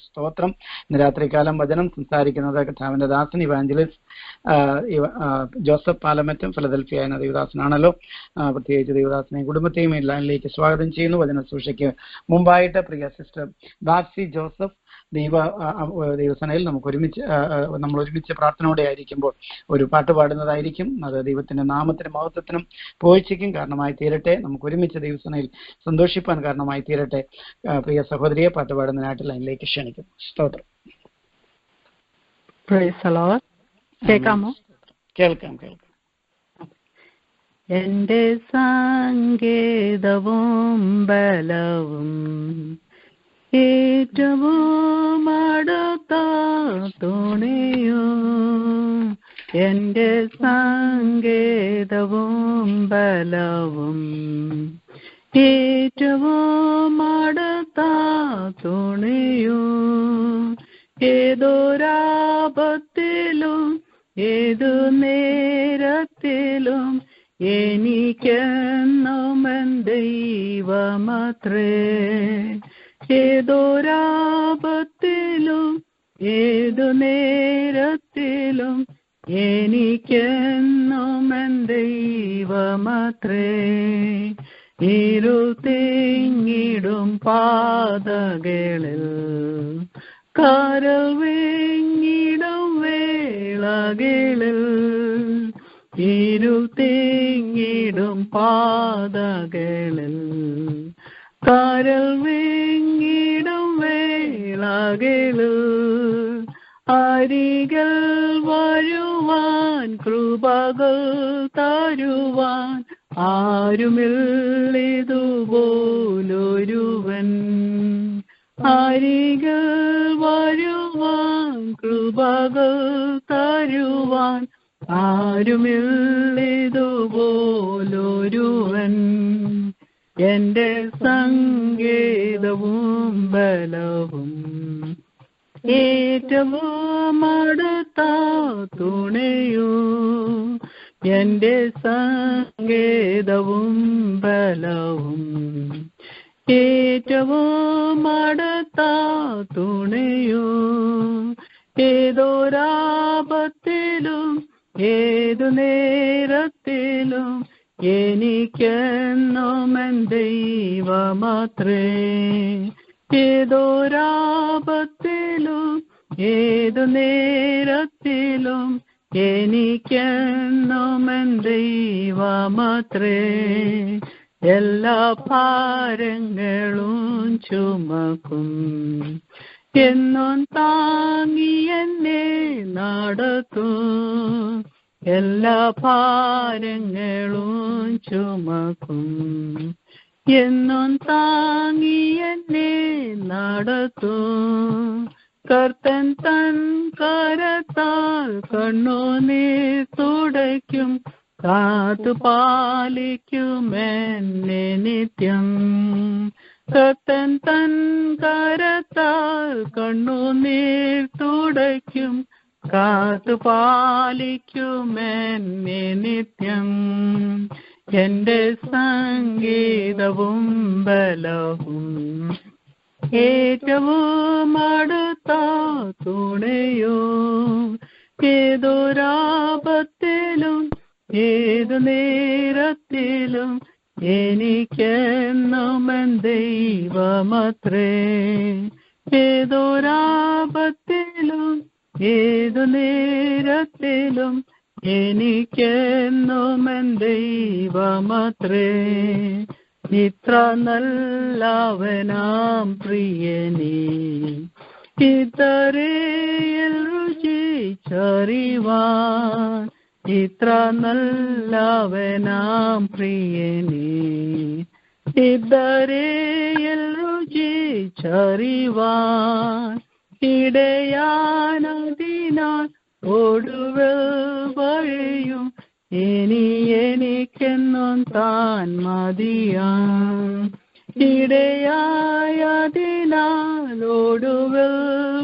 സ്തോത്രം. ഇന്ന് രാത്രികാലം വചനം സംസാരിക്കുന്നത് കർത്താവിന്റെ ദാസൻ ഇവാഞ്ചലിസ്റ്റ് ജോസഫ് പാലമറ്റം ഫിലദൽഫിയ എന്ന ദൈവദാസനാണല്ലോ. പ്രത്യേകിച്ച് ദൈവദാസനെയും കുടുംബത്തെയും ഈ ലൈനിലേക്ക് സ്വാഗതം ചെയ്യുന്നു. വചന സൂക്ഷയ്ക്ക് മുമ്പായിട്ട് പ്രിയ സിസ്റ്റർ ബാസി ജോസഫ് ദൈവസനയിൽ നമ്മൾ ഒരുമിച്ച് പ്രാർത്ഥനയോടെ ആയിരിക്കുമ്പോൾ ഒരു പാട്ട് പാടുന്നതായിരിക്കും. അത് ദൈവത്തിന്റെ നാമത്തിനും മഹത്വത്തിനും പുകഴ്ചയ്ക്കും കാരണമായി തീരട്ടെ. നമുക്ക് ഒരുമിച്ച് ദൈവസനയിൽ സന്തോഷിപ്പാൻ കാരണമായി തീരട്ടെ. പ്രിയ സഹോദരിയെ പാട്ട് പാടുന്നതിനായിട്ട് ലൈനിലേക്ക് ക്ഷണിക്കും. സ്തോത്രം. കേൾക്കാമോ? കേൾക്കാം. എന്റെ സങ്കേതവും ബലവും ഏറ്റവും അടുത്ത തുണയും, എന്റെ സങ്കേതവും ബലവും ഏറ്റവും അടുത്ത തുണയും, ഏതൊരാപത്തിലും ഏതു നേരത്തിലും എനിക്കെന്നും എൻ ദൈവമത്രേ. ഏതൊരാപത്തിലും ഏതു നേരത്തിലും എനിക്കെന്നും എൻ ദൈവമത്രേ. ഇരുതിങ്ങിടും പാതകളിൽ കരൾ വീങ്ങിടും വേളകളിൽ, ഇരുതിങ്ങിടും പാതകളിൽ കരൾ വീങ്ങിടും വേളകളിൽ, അരികൾ വരുവാൻ കൃപകൾ തരുവാൻ ആരുമില്ലിതുപോലൊരുവൻ. അരികൾ വരുവാൻ കൃപകൾ തരുവാൻ ആരുമില്ലിതുപോലൊരുവൻ. എന്റെ സങ്കേതവും ബലവും ഏറ്റവും അടുത്ത തുണയും, എന്റെ സങ്കേതവും ബലവും ഏറ്റവും അടുത്ത തുണയും, ഏതൊരാപത്തിലും ഏതു നേരത്തിലും എനിക്കെന്നും എൻ ദൈവമത്രേ. ഏതൊരാപത്തിലും ഏതു നേരത്തിലും എനിക്കെന്നും എൻ ദൈവമത്രേ. എല്ലാ ഭാരങ്ങളും ചുമക്കും എന്നും താങ്ങി എന്നെ നടത്തും. എല്ലാ ഭാരങ്ങളും ചുമക്കും എന്നും താങ്ങി എന്നെ നടത്തും. കർത്തൻ തൻ കരത്താൽ കണ്ണുനീർ തുടയ്ക്കും, കാത്തു പാലിക്കും എന്നെ നിത്യം. കർത്തൻ തൻ കരത്താൽ കണ്ണുനീർ തുടയ്ക്കും, കാത്തു പാലിക്കും എന്നെ നിത്യം. എന്റെ സംഗീതവും ബലവും ഏറ്റവും അടുത്ത തുണയും, ഏതൊരാപത്തിലും ഏതു നേരത്തിലും എനിക്കെന്നും എൻ ദൈവമത്രേ. ഏതൊരാപത്തിലും ഏതു നേരത്തിലും എനിക്കെന്നും എൻ ദൈവമത്രേ. ഇത്ര നല്ലവനാം പ്രിയനേ, ഇത്രയിൽ രുചിച്ചറിവാൻ. ഇത്ര നല്ലവനാം പ്രിയനേ, ഇത്രയിൽ രുചിച്ചറിവാൻ. ഇടയാനതിനാൽ ഒടുവിൽ വഴിയും ഇനി എനിക്കെന്നും താൻ മതിയാം. ഇടയായതിനാൽ ഒടുവിൽ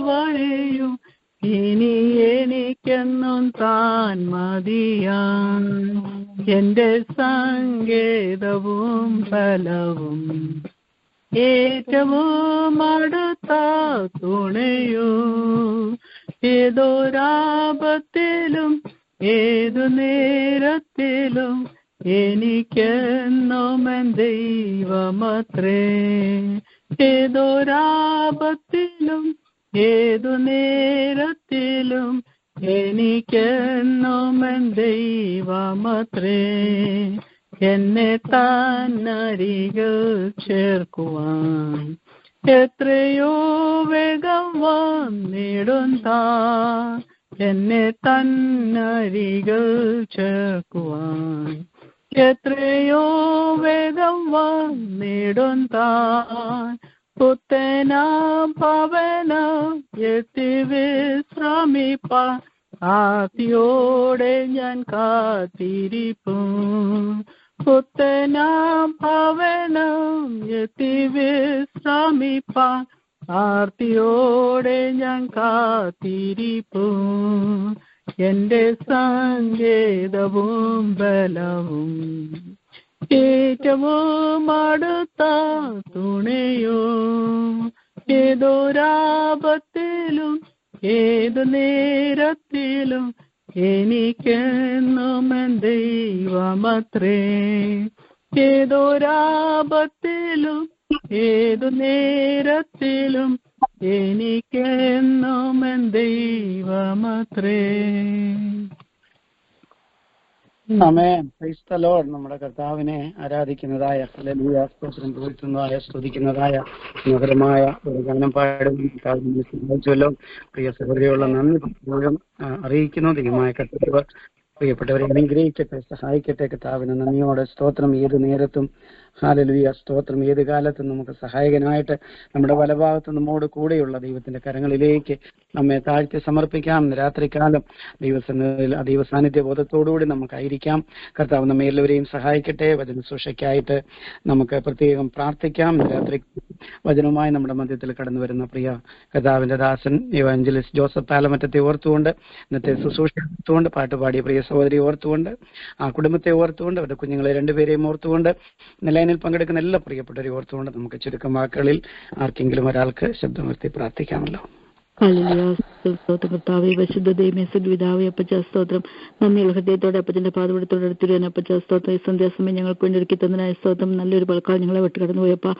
വഴിയും ഇനി എനിക്കെന്നും താൻ മതിയാം. എന്റെ സങ്കേതവും ബലവും ഏറ്റവും അടുത്ത തുണയോ, ഏതൊരാപത്തിലും ഏതു നേരത്തിലും എനിക്കെന്നും എൻ ദൈവമത്രേ. ഏതൊരാപത്തിലും ഏതു നേരത്തിലും എനിക്കെന്നും എൻ ദൈവമത്രേ. എന്നെ തന്നരികിൽ ചേർക്കുവാൻ എത്രയോ വേഗം വന്നിടും താൻ. എന്നെ തന്നരികിൽ ചേർക്കുവാൻ എത്രയോ വേഗം വന്നിടും താൻ. പുത്തനാം ഭവനം എത്തി വിശ്രമിപ്പാൻ ആർത്തിയോടെ ഞാൻ കാത്തിരിപ്പും. പുത്തനാം ഭവനം എത്തി വിശ്രമിപ്പാൻ ആർത്തിയോടെ ഞാൻ കാത്തിരിപ്പും. എന്റെ സങ്കേതവും ബലവും ഏറ്റവും അടുത്ത തുണയോ, ഏതൊരാപത്തിലും ഏതു നേരത്തിലും എനിക്കെന്നും എൻ ദൈവമത്രേ. ഏതൊരാപത്തിലും ഏതു നേരത്തിലും എനിക്കെന്നും എൻ ദൈവമത്രേ. ആമേൻ. Praise the lord. നമ്മുടെ കർത്താവിനെ ആരാധിക്കുന്നതായ, ഹല്ലേലൂയ, സ്തോത്രം പുകഴ്ത്തുന്നതായ, സ്തുതിക്കുന്നതായ മനോഹരമായ ഒരു ഗാനം പാടുമല്ലോ. പ്രിയ സഹോദരിയുള്ള നന്ദി മുഴുവൻ അറിയിക്കുന്നു. ദൈവമായ കർത്താവ് പ്രിയപ്പെട്ടവരെ അനുഗ്രഹിക്കട്ടെ, സഹായിക്കട്ടെ. കർത്താവിന് നന്ദിയോടെ സ്തോത്രം. ഏത് നേരത്തും ഹല്ലേലൂയ, സ്തോത്രം. ഏത് കാലത്തും നമുക്ക് സഹായകനായിട്ട് നമ്മുടെ വലഭാഗത്ത് നമ്മോട് കൂടെയുള്ള ദൈവത്തിന്റെ കരങ്ങളിലേക്ക് നമ്മെ താഴ്ത്തി സമർപ്പിക്കാം. രാത്രികാലം ദൈവസാന്നിധ്യ ബോധത്തോടുകൂടി നമുക്കായിരിക്കാം. കർത്താവ് നമ്മെ എല്ലാവരെയും സഹായിക്കട്ടെ. വചന ശുശ്രൂഷയ്ക്കായിട്ട് നമുക്ക് പ്രത്യേകം പ്രാർത്ഥിക്കാം. രാത്രി വചനവുമായി നമ്മുടെ മധ്യത്തിൽ കടന്നു വരുന്ന പ്രിയ കർത്താവിന്റെ ദാസൻ ഇവാഞ്ചലിസ്റ്റ് ജോസഫ് പാലമറ്റത്തെ ഓർത്തുകൊണ്ട്, ഇന്നത്തെ ശുശ്രൂഷ ഓർത്തുകൊണ്ട്, പാട്ടുപാടിയ പ്രിയ സഹോദരി ഓർത്തുകൊണ്ട്, ആ കുടുംബത്തെ ഓർത്തുകൊണ്ട്, അവരുടെ കുഞ്ഞുങ്ങളെ രണ്ടുപേരെയും ഓർത്തുകൊണ്ട്, നിലയിൽ പങ്കെടുക്കുന്ന എല്ലാ പ്രിയപ്പെട്ടവരെ ഓർത്തുകൊണ്ട് നമുക്ക് ചുരുക്കം വാക്കുകളിൽ ആർക്കെങ്കിലും ഒരാൾക്ക് ശബ്ദമുയർത്തി പ്രാർത്ഥിക്കാമല്ലോ. കർത്താവേ, പരിശുദ്ധ ദൈവമേ, സദ്വിതാവേ, അപ്പച്ച സ്തോത്രം. നന്ദിയുള്ള ഹൃദയത്തോടെ അപ്പച്ചന്റെ പാതപടത്തോടെ അടുത്തിരുവാൻ അപ്പച്ച സ്തോത്രം. ഈ സന്ധ്യാസമയം ഞങ്ങൾക്ക് വേണ്ടി ഒരുക്കി തന്നതിനായ സ്തോത്രം. നല്ലൊരു പൽക്കാൽ ഞങ്ങളെ വിട്ട് കടന്നു പോയപ്പ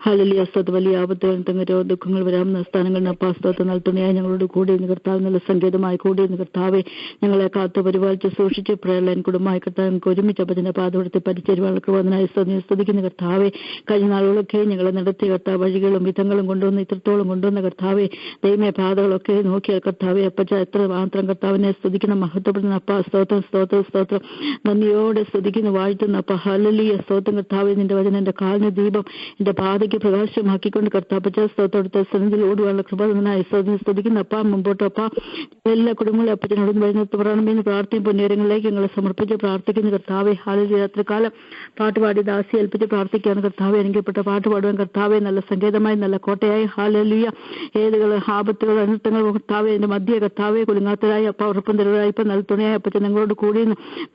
ഹല്ലേലൂയ സ്തോത്രം. വലിയ ആപത്തുകൾ തങ്ങരോ ദുഃഖങ്ങൾ വരാവുന്ന സ്ഥാനങ്ങളിൽ അപ്പാ സ്തോത്രം. നൽതുണയായി ഞങ്ങളോട് കൂടി ഇന്ന് കർത്താവ്, നല്ല സങ്കേതമായി കൂടി ഇന്ന് കർത്താവെ ഞങ്ങളെ കാത്തു പരിപാലിച്ച് സൂക്ഷിച്ച് പ്രളയൻ കുടുംബമായി കർത്താവ് ഞങ്ങൾക്ക് ഒരുമിച്ച് അപ്പച്ചന്റെ പാതപടത്തിൽ പരിചരിവാനുള്ള കൃപനായി സ്തുതിക്കുന്ന കർത്താവെ. കഴിഞ്ഞ നാളുകളൊക്കെ ഞങ്ങളെ നടത്തിയ കർത്താവ് വഴികളും വിധങ്ങളും കൊണ്ടുവന്ന് ഇത്രത്തോളം കൊണ്ടുവന്ന കർത്താവെ, ദൈവമേ പാതകളൊക്കെ നോക്കിയാൽ കർത്താവെ അപ്പച്ച എത്ര മാത്രം കർത്താവിനെ സ്തുതിക്കണം, മഹത്വപ്പെടുന്ന അപ്പ സ്തോത്രം സ്തോത്രം സ്തോത്രം. നന്ദിയോടെ സ്തുതിക്കുന്നു, വാഴ്ത്തുന്ന അപ്പ ഹല്ലേലൂയ സ്തോത്രം. കർത്താവെ, നിന്റെ വചനം എന്റെ കാലിന് ദീപം, എന്റെ പാതയ്ക്ക് പ്രകാശമാക്കിക്കൊണ്ട് കർത്താപ്പച്ച സ്തോത്രത്തെ സന്നിധിയിൽ ഓടുവാനുള്ള കൃപ തന്നായി സ്തുതിക്കുന്ന അപ്പ. മുമ്പോട്ട് അപ്പ എല്ലാ കുടുംബങ്ങളും അപ്പച്ചനോടും വരുന്നത് പറയണമെന്ന് പ്രാർത്ഥിക്കും. പൊന്നേരങ്ങളിലേക്ക് ഞങ്ങളെ സമർപ്പിച്ച് പ്രാർത്ഥിക്കുന്ന കർത്താവെ. ഹല്ലേലൂയ. രാത്രികാലം പാട്ടുപാടി ദാസി ഏൽപ്പിച്ച് പ്രാർത്ഥിക്കുകയാണ് കർത്താവെ. അനുഗ്രഹപ്പെട്ട പാട്ട് പാടുവാൻ കർത്താവെ നല്ല സങ്കേതമായി, നല്ല കോട്ടയായി ഹല്ലേലൂയ. ഏതുകൾ ആപത്തുകൾ അനർത്ഥങ്ങൾ കർത്താവെ എന്റെ മധ്യ കർത്താവെ കുലുങ്ങാത്തതായി അപ്പ ഉറപ്പം തരുന്നതായി ഇപ്പൊ നല്ല തുണയായി അപ്പച്ചൻ ഞങ്ങളോട് കൂടി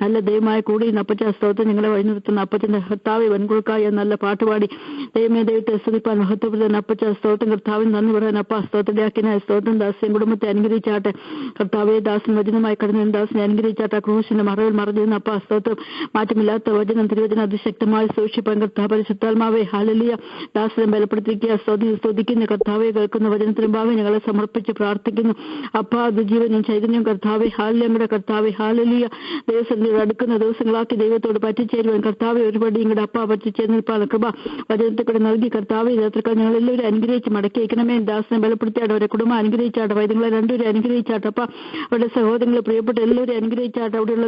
നല്ല ദൈവമായി കൂടി അപ്പച്ച സ്തോത്രം. ഞങ്ങളെ വഴി നിർത്തുന്ന അപ്പച്ചന്റെ കർത്താവെ വൻകുൾക്കായ നല്ല പാട്ടുപാടി ദൈവമേ ദൈവത്തെ സ്തുതിപ്പാൻ മഹത്വപ്പെടുന്ന അപ്പച്ച സ്തോത്രം. കർത്താവിന് നന്ദി പറയാൻ അപ്പ സ്തോത്രയാക്കിനായ സ്തോത്രം. ദാസ്യം കുടുംബത്തെ അനുഗ്രഹിച്ചാട്ടെ കർത്താവെ. ദാസൻ വചനമായി കടന്നു ദാസിനെ അനുഗ്രഹിച്ചാട്ടെ. ക്രൂശിന്റെ മറവിൽ മറഞ്ഞിരുന്ന അപ്പ സ്തോത്രം. മാറ്റമില്ലാത്ത വചനം തിരുവചനം അതിശക്തമായി സൂക്ഷിപ്പാൻ കർത്താവ് പരിശുദ്ധാത്മാവേ ഹല്ലേലൂയ. ദാസനെ ബലപ്പെടുത്തിക്കുക സ്തുതിക്കുന്ന കർത്താവെ. കേൾക്കുന്ന വചനത്തിനും ഭാവി ഞങ്ങളെ സമർപ്പിച്ച് പ്രാർത്ഥിക്കുന്നു അപ്പ. അത് ജീവനും ചൈതന്യം കർത്താവെ ഹാല്യങ്ങളുടെ കർത്താവെ ഹാലലിയ. ദൈവസന്നിധിയോട് അടുക്കുന്ന ദിവസങ്ങളാക്കി ദൈവത്തോട് പറ്റിച്ചേരുവാൻ കർത്താവെ ഒരുപടി ഇങ്ങടെ അപ്പ പറ്റിച്ചേർന്നിപ്പാണ് കൃപ വചനത്തെ കൂടെ നൽകി കർത്താവെ. യാത്രക്കാർ ഞങ്ങൾ എല്ലാവരും അനുഗ്രഹിച്ച് മടക്കി വയ്ക്കണമേ. ദാസനെ ബലപ്പെടുത്തിയാട്ടെ, അവരെ കുടുംബം അനുഗ്രഹിച്ചാട്ടെ, വൈദ്യങ്ങളെ രണ്ടുപേരും അനുഗ്രഹിച്ചാട്ടെ അപ്പ. അവരുടെ സഹോദരങ്ങളെ പ്രിയപ്പെട്ട എല്ലാവരും അനുഗ്രഹിച്ചാട്ടെ. അവിടെയുള്ള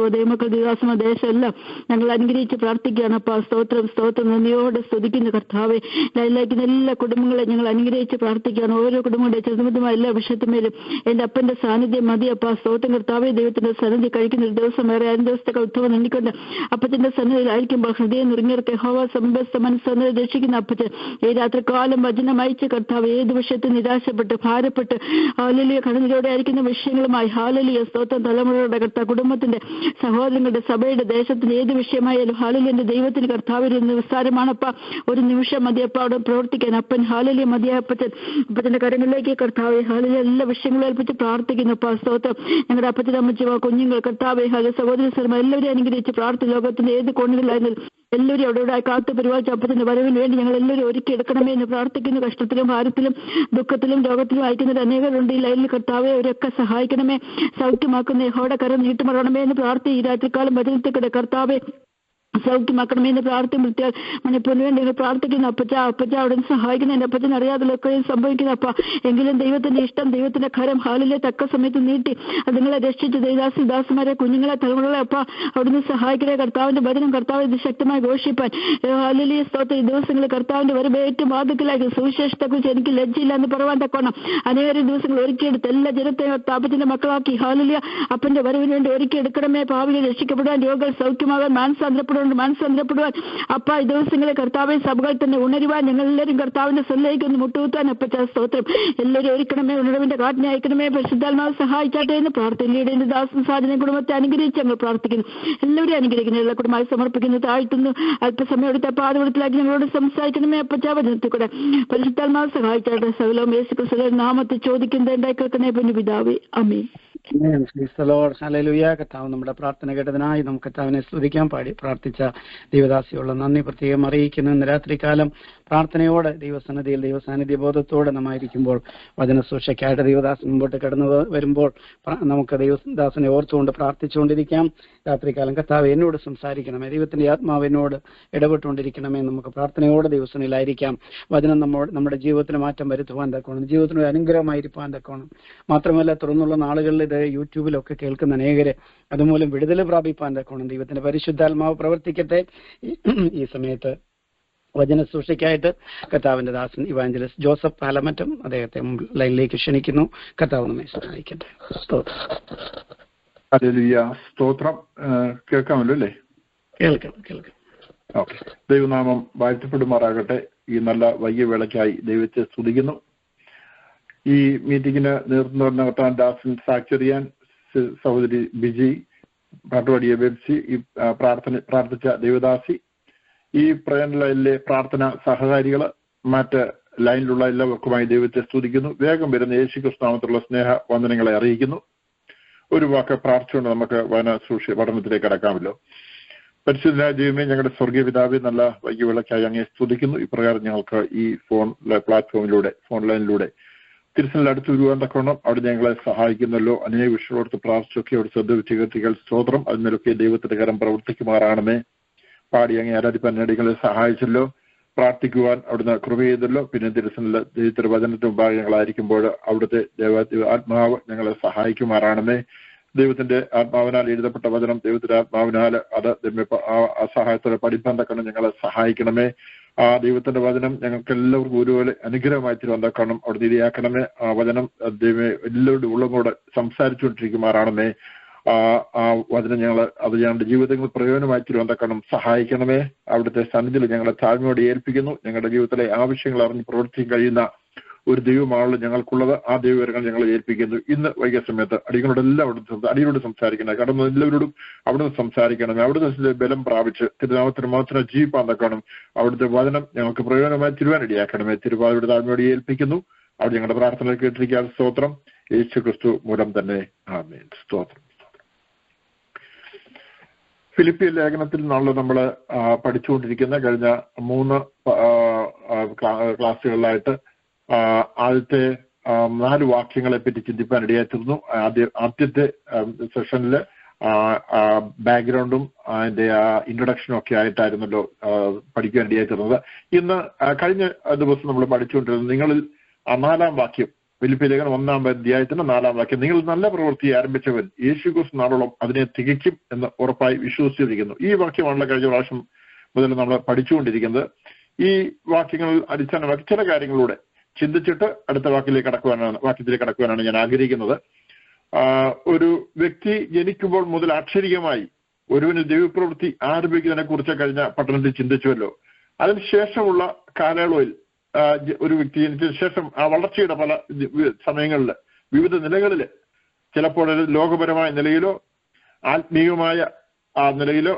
ദൈവമക്കൾ ദിവസമ ദേശം എല്ലാം ഞങ്ങൾ അനുഗ്രഹിച്ച് പ്രാർത്ഥിക്കുകയാണ് അപ്പ. സ്തോത്രം സ്തോത്രം. നന്ദിയോടെ സ്തുതിക്കുന്ന കർത്താവെ. ലൈലാക്കുന്ന എല്ലാ കുടുംബങ്ങളെ ഞങ്ങൾ അനുഗ്രഹിച്ച് പ്രാർത്ഥിക്കുകയാണ്. ഓരോ കുടുംബങ്ങളുടെ ചെറുതുമായ എല്ലാ വിഷയത്തും മേലും എന്റെ അപ്പന്റെ സാന്നിധ്യം മതി അപ്പ. സ്തോത്രം കർത്താവേ. ദൈവത്തിന്റെ സന്നിധി കഴിക്കുന്ന ഒരു ദിവസം വേറെ 5 ദിവസത്തെ ഉത്സവം നീണ്ടിക്കൊണ്ട് അപ്പച്ചന്റെ സന്നിധിയിലായിരിക്കുമ്പോൾ ഹൃദയം നുറുങ്ങിയർക്ക് യഹോവ സമീപസ്ഥ മനസ്സെന്ന് രക്ഷിക്കുന്ന അപ്പച്ചൻ ഈ രാത്രികാലം വചനം അയച്ച് കർത്താവ് ഏത് വിഷയത്തിൽ നിരാശപ്പെട്ട് ഭാരപ്പെട്ട് ഹാലലിയ കടന്നിലൂടെ ആയിരിക്കുന്ന വിഷയങ്ങളുമായി ഹാലലിയ സ്തോത്രം തലമുറയുടെ കർത്താവ് കുടുംബത്തിന്റെ സഹോദരങ്ങളുടെ സഭയുടെ ദേശത്തിന്റെ ഏത് വിഷയമായാലും ഹാലലിയന്റെ ദൈവത്തിന് കർത്താവ് ഒരു നിസ്സാരമാണപ്പ. ഒരു നിമിഷം മതിയപ്പ അവിടെ പ്രവർത്തിക്കാൻ അപ്പൻ ഹാലലിയ മതിയായ അപ്പച്ചന്റെ കരങ്ങളിലേക്ക് കർത്താവ് ഹാലലിയ എല്ലാ വിഷയങ്ങളും ഏൽപ്പിച്ച് പ്രാർത്ഥിക്കുന്നപ്പ. സ്തോത്രം ഞങ്ങളുടെ അപ്പച്ചൻ അമ്മച്ചി കുഞ്ഞുങ്ങൾ കർത്താവ് ഹാല സഹോദരി സ്ഥലം എല്ലാവരും അനുഗ്രഹിച്ച് പ്രാർത്ഥന ലോകത്തിന്റെ ഏത് കോണുകളിലായിരുന്നു എല്ലാവരും അവിടെ കാത്തു പരിപാലിച്ച അപ്പച്ചന്റെ വരവിന് വേണ്ടി ഞങ്ങൾ എല്ലാവരും ഒരുക്കി എടുക്കണമേ എന്ന് പ്രാർത്ഥിക്കുന്നു. കഷ്ടത്തിലും ഭാരത്തിലും ദുഃഖത്തിലും രോഗത്തിലും അയക്കുന്നവർ അനേകരുണ്ട്. ഈ ലൈനിൽ കർത്താവെ അവരൊക്കെ സഹായിക്കണമേ, സൗഖ്യമാക്കുന്ന യഹോവയുടെ കരം നീട്ടുമറണമേ എന്ന് പ്രാർത്ഥി. ഈ രാത്രികാലം വചനത്തിൽ കർത്താവെ സൗഖ്യമാക്കണമേ എന്ന് പ്രാർത്ഥിക്കാൻ മണിപ്പൂരിന് വേണ്ടി നിങ്ങൾ പ്രാർത്ഥിക്കുന്നു. അപ്പച്ച അവിടെ സഹായിക്കുന്ന എന്റെ അപ്പച്ചൻ അറിയാതിലൊക്കെ സംഭവിക്കുന്ന അപ്പ. എങ്കിലും ദൈവത്തിന്റെ ഇഷ്ടം, ദൈവത്തിന്റെ കരം ഹാലിലെ തക്ക സമയത്ത് നീട്ടി അത് നിങ്ങളെ രക്ഷിച്ച് ദാസന്മാരെ കുഞ്ഞുങ്ങളെ തലമുറകളെ അപ്പ അവിടുന്ന് സഹായിക്കണേ. കർത്താവിന്റെ വചനം കർത്താവ് ഇത് ശക്തമായി ഘോഷിപ്പാൻ ഹാലിലിയ സ്തോത്രം ഈ ദിവസങ്ങളിൽ കർത്താവിന്റെ വരവ് ഏറ്റവും വാദത്തിലാക്കി സുവിശേഷത്തെക്കുറിച്ച് എനിക്ക് ലജ്ജയില്ല എന്ന് പറയാൻ തക്കോണം അനേകം ദിവസങ്ങൾ ഒരുക്കിയെടുത്ത് എല്ലാ ജനത്തെയും അപ്പച്ചന്റെ മക്കളാക്കി ഹാലിലിയ അപ്പന്റെ വരവിന് വേണ്ടി ഒരുക്കിയെടുക്കണമേ. ഭാവിയിൽ രക്ഷിക്കപ്പെടാൻ, രോഗികൾ സൗഖ്യമാകാൻ, മനസ്സാന്തരപ്പെടുവാൻ അപ്പ ഈ ദിവസങ്ങളെ കർത്താവെ സഭകൾ തന്നെ ഉണരുവാൻ ഞങ്ങൾ എല്ലാവരും കർത്താവിന്റെ സ്വന്തയിലേക്ക് ഒന്ന് മുട്ടുകുത്താൻ അപ്പച്ച സ്തോത്രം എല്ലാവരും ഒരുക്കണമേ. ഉണർവിന്റെ കാറ്റിനെ അയക്കണമേ. പരിശുദ്ധാത്മാവ് സഹായിച്ചാട്ടെ എന്ന് പ്രാർത്ഥനയുടെ ദാസൻ സാധന കുടുംബത്തെ അനുഗ്രഹിച്ച് ഞങ്ങൾ പ്രാർത്ഥിക്കുന്നു. എല്ലാവരും അനുഗ്രഹിക്കുന്നു. എല്ലാ കുടുംബമായി സമർപ്പിക്കുന്നു, താഴ്ത്തുന്നു. അല്പസമയം എടുത്ത പാതവടത്തിലാക്കി ഞങ്ങളോട് സംസാരിക്കണമേ അപ്പച്ച. വചനത്തിൽ കൂടെ പരിശുദ്ധാത്മാവ് സഹായിച്ചാട്ടെ. സകലവും യേശു ക്രിസ്തുവിന്റെ നാമത്തിൽ ചോദിക്കുന്നത് ഉണ്ടായി കേൾക്കണേ പൊന്നു പിതാവേ. ആമേൻ. ഹല്ലേലൂയ. കർത്താവ് നമ്മുടെ പ്രാർത്ഥന കേട്ടതിനായി നമുക്ക് കർത്താവിനെ സ്തുതിക്കാൻ പ്രാർത്ഥിച്ച ദൈവദാസിയുള്ള നന്ദി പ്രത്യേകം അറിയിക്കുന്നു. ഇന്ന് രാത്രികാലം പ്രാർത്ഥനയോടെ ദൈവസന്നിധിയിൽ ദൈവസാന്നിധ്യ ബോധത്തോടെ നമ്മായിരിക്കുമ്പോൾ വചന സൂക്ഷയ്ക്കായിട്ട് ദൈവദാസൻ മുമ്പോട്ട് കടന്നു വരുമ്പോൾ നമുക്ക് ദൈവദാസനെ ഓർത്തുകൊണ്ട് പ്രാർത്ഥിച്ചുകൊണ്ടിരിക്കാം. രാത്രികാലം കർത്താവ് എന്നോട് സംസാരിക്കണമേ, ദൈവത്തിന്റെ ആത്മാവ് എന്നോട് ഇടപെട്ടുകൊണ്ടിരിക്കണമേ. നമുക്ക് പ്രാർത്ഥനയോടെ ദൈവസന്നിധിയിലായിരിക്കാം. വചനം നമ്മുടെ ജീവിതത്തിന് മാറ്റം വരുത്തുവാൻ തക്കോണം, ജീവിതത്തിന് ഒരു അനുഗ്രഹമായിരിക്കാൻ തക്കോണം. മാത്രമല്ല തുടർന്നുള്ള നാളുകളിൽ ഇത് യൂട്യൂബിലൊക്കെ കേൾക്കുന്ന അനേകരെ അതുമൂലം വിടുതൽ പ്രാപിപ്പാൻ തക്കോണം ദൈവത്തിന്റെ പരിശുദ്ധാത്മാവ് പ്രവർത്തിക്കട്ടെ. ഈ സമയത്ത് വചന സൂക്ഷിക്കായിട്ട് കർത്താവിന്റെ ദാസൻ ഇവാഞ്ചലിസ്റ്റ് ജോസഫ് പാലമറ്റം അദ്ദേഹത്തെ ലൈനിലേക്ക് ക്ഷണിക്കുന്നു. കർത്താവ് നമ്മെ സഹായിക്കട്ടെ. സ്തോത്രം. കേൾക്കാമല്ലോ അല്ലേ? കേൾക്കാം. ഓക്കെ. ദൈവനാമം വാഴ്ത്തപ്പെടുമാറാകട്ടെ. ഈ നല്ല വൈകിയ വേളയ്ക്കായി ദൈവത്തെ സ്തുതിക്കുന്നു. ഈ മീറ്റിംഗിന് നേതൃത്വം നടത്താൻ ദാസൻ സാക്ചറിയാൻ, സഹോദരി ബിജി, പാട്ടുപാടിയ ബെബ്സി, ഈ പ്രാർത്ഥിച്ച ദൈവദാസി, ഈ ലൈനിലെ പ്രാർത്ഥന സഹകാരികള്, മറ്റ് ലൈനിലുള്ള എല്ലാവർക്കുമായി ദൈവത്തെ സ്തുതിക്കുന്നു. വേഗം വരുന്ന യേശു ക്രിസ്തുനാമത്തിലുള്ള സ്നേഹ വന്ദനങ്ങളെ അറിയിക്കുന്നു. ഒരു വാക്ക് പ്രാർത്ഥിച്ചുകൊണ്ട് നമുക്ക് പഠനത്തിലേക്ക് കടക്കാമല്ലോ. പരിശുദ്ധ ദൈവമേ, ഞങ്ങളുടെ സ്വർഗീയ പിതാവേ, നല്ല വൈകിയ വിളക്കായി അങ്ങേ സ്തുതിക്കുന്നു. ഇപ്രകാരം ഞങ്ങൾക്ക് ഈ ഫോൺ ലൈനിലൂടെ തിരുസനിൽ അടുത്ത് വരുവാൻ തക്കവണ്ണം അവിടെ ഞങ്ങളെ സഹായിക്കുന്നല്ലോ. അനേക വിഷയങ്ങളോട് പ്രാർത്ഥിച്ചൊക്കെ അവിടെ ശ്രദ്ധ വിറ്റുകെട്ടികൾ സ്തോത്രം. അതിനൊക്കെ ദൈവത്തിന്റെ കരം പ്രവർത്തിക്കുമാറാണമേ. പാടി അങ്ങേ ആരാധിപ്പാൻ ഞങ്ങളെ സഹായിച്ചല്ലോ, പ്രാർത്ഥിക്കുവാൻ അവിടുന്ന് കൃപ ചെയ്തല്ലോ. പിന്നെ തിരുസനിൽ ദൈവത്തിന്റെ വചനത്തിന് മുമ്പാകെ ഞങ്ങളായിരിക്കുമ്പോൾ അവിടുത്തെ ആത്മാവ് ഞങ്ങളെ സഹായിക്കുമാറാണമേ. ദൈവത്തിന്റെ ആത്മാവിനാൽ എഴുതപ്പെട്ട വചനം ദൈവത്തിന്റെ ആത്മാവിനാൽ അത് സഹായത്തോടെ പഠിപ്പാൻ തക്കണം ഞങ്ങളെ സഹായിക്കണമേ. ആ ദൈവത്തിന്റെ വചനം ഞങ്ങൾക്ക് എല്ലാവർക്കും ഒരുപോലെ അനുഗ്രഹമായി തിരുവനന്തപുരം അവിടെ ഇരയാക്കണമേ. ആ വചനം ദൈവമേ എല്ലാവരുടെ ഉള്ളങ്ങോട് സംസാരിച്ചുകൊണ്ടിരിക്കുമാറാണമേ. ആ വചനം ഞങ്ങളുടെ ജീവിതങ്ങൾ പ്രയോജനമായി തിരുവനന്തപുരം സഹായിക്കണമേ. അവിടുത്തെ സന്നിധിയിൽ ഞങ്ങളെ താഴ്മയോടെ ഏൽപ്പിക്കുന്നു. ഞങ്ങളുടെ ജീവിതത്തിലെ ആവശ്യങ്ങൾ അറിഞ്ഞ് പ്രവർത്തിക്കാൻ കഴിയുന്ന ഒരു ദൈവമാണല്ലോ ഞങ്ങൾക്കുള്ളത്. ആ ദൈവകരങ്ങൾ ഞങ്ങളെ ഏൽപ്പിക്കുന്നു. ഇന്ന് വൈകിയ സമയത്ത് അടികളോടെല്ലാം അടിയോട് സംസാരിക്കണം. കടന്ന് എല്ലാവരോടും അവിടുന്ന് സംസാരിക്കണം. അവിടുന്ന് ബലം പ്രാപിച്ച് തിരുനാമത്തിന് മാത്രം ജീവിപ്പാൻ തക്കണം. അവിടുത്തെ വചനം ഞങ്ങൾക്ക് പ്രയോജനമായി തിരുവാനിടയാക്കണമേ. തിരുവാതിയുടെ താഴ്മയോടെ ഏൽപ്പിക്കുന്നു. അവിടെ ഞങ്ങളുടെ പ്രാർത്ഥന കേട്ടിരിക്കാൻ സ്തോത്രം. യേശു ക്രിസ്തു മൂലം തന്നെ ആമേൻ. സ്തോത്രം. ഫിലിപ്പിയ ലേഖനത്തിൽ നിന്നുള്ള നമ്മൾ പഠിച്ചുകൊണ്ടിരിക്കുന്ന കഴിഞ്ഞ 3 ക്ലാസ്സുകളിലായിട്ട് ആദ്യത്തെ 4 വാക്യങ്ങളെ പറ്റി ചിന്തിപ്പാൻ ഇടയായിത്തീർന്നു. ആദ്യത്തെ സെഷനിൽ ബാക്ക്ഗ്രൗണ്ടും അതിന്റെ ഇൻട്രൊഡക്ഷനും ഒക്കെ ആയിട്ടായിരുന്നല്ലോ പഠിക്കാൻ ഇടയായിത്തീർന്നത്. ഇന്ന് കഴിഞ്ഞ ദിവസം നമ്മൾ പഠിച്ചുകൊണ്ടിരുന്നത് നിങ്ങളിൽ 4-ാം വാക്യം, ഫിലിപ്പിയ ലേഖനം 1-ാം അധ്യായത്തിന്റെ 4-ാം വാക്യം, നിങ്ങൾ നല്ല പ്രവൃത്തി ആരംഭിച്ചവൻ യേശു ക്രിസ്തു നാളോളം അതിനെ തികയ്ക്കും എന്ന് ഉറപ്പായി വിശ്വസിച്ചിരിക്കുന്നു. ഈ വാക്യമാണല്ലോ കഴിഞ്ഞ പ്രാവശ്യം മുതൽ നമ്മൾ പഠിച്ചുകൊണ്ടിരിക്കുന്നത്. ഈ വാക്യങ്ങളിൽ അടിസ്ഥാനമാക്കി ചില കാര്യങ്ങളിലൂടെ ചിന്തിച്ചിട്ട് അടുത്ത വാക്യത്തിലേക്ക് കടക്കുവാനാണ് ഞാൻ ആഗ്രഹിക്കുന്നത്. ഒരു വ്യക്തി ജനിക്കുമ്പോൾ മുതൽ അക്ഷരികമായി ഒരുവന് ദൈവപ്രവൃത്തി ആരംഭിക്കുന്നതിനെ കുറിച്ച് കഴിഞ്ഞ പഠനത്തിൽ ചിന്തിച്ചുവല്ലോ. അതിനുശേഷമുള്ള കാലയളവിൽ ഒരു വ്യക്തി ജനിച്ചതിന് ശേഷം ആ വളർച്ചയുടെ പല സമയങ്ങളിൽ വിവിധ നിലകളിൽ ചിലപ്പോൾ ലോകപരമായ നിലയിലോ ആത്മീയമായ ആ നിലയിലോ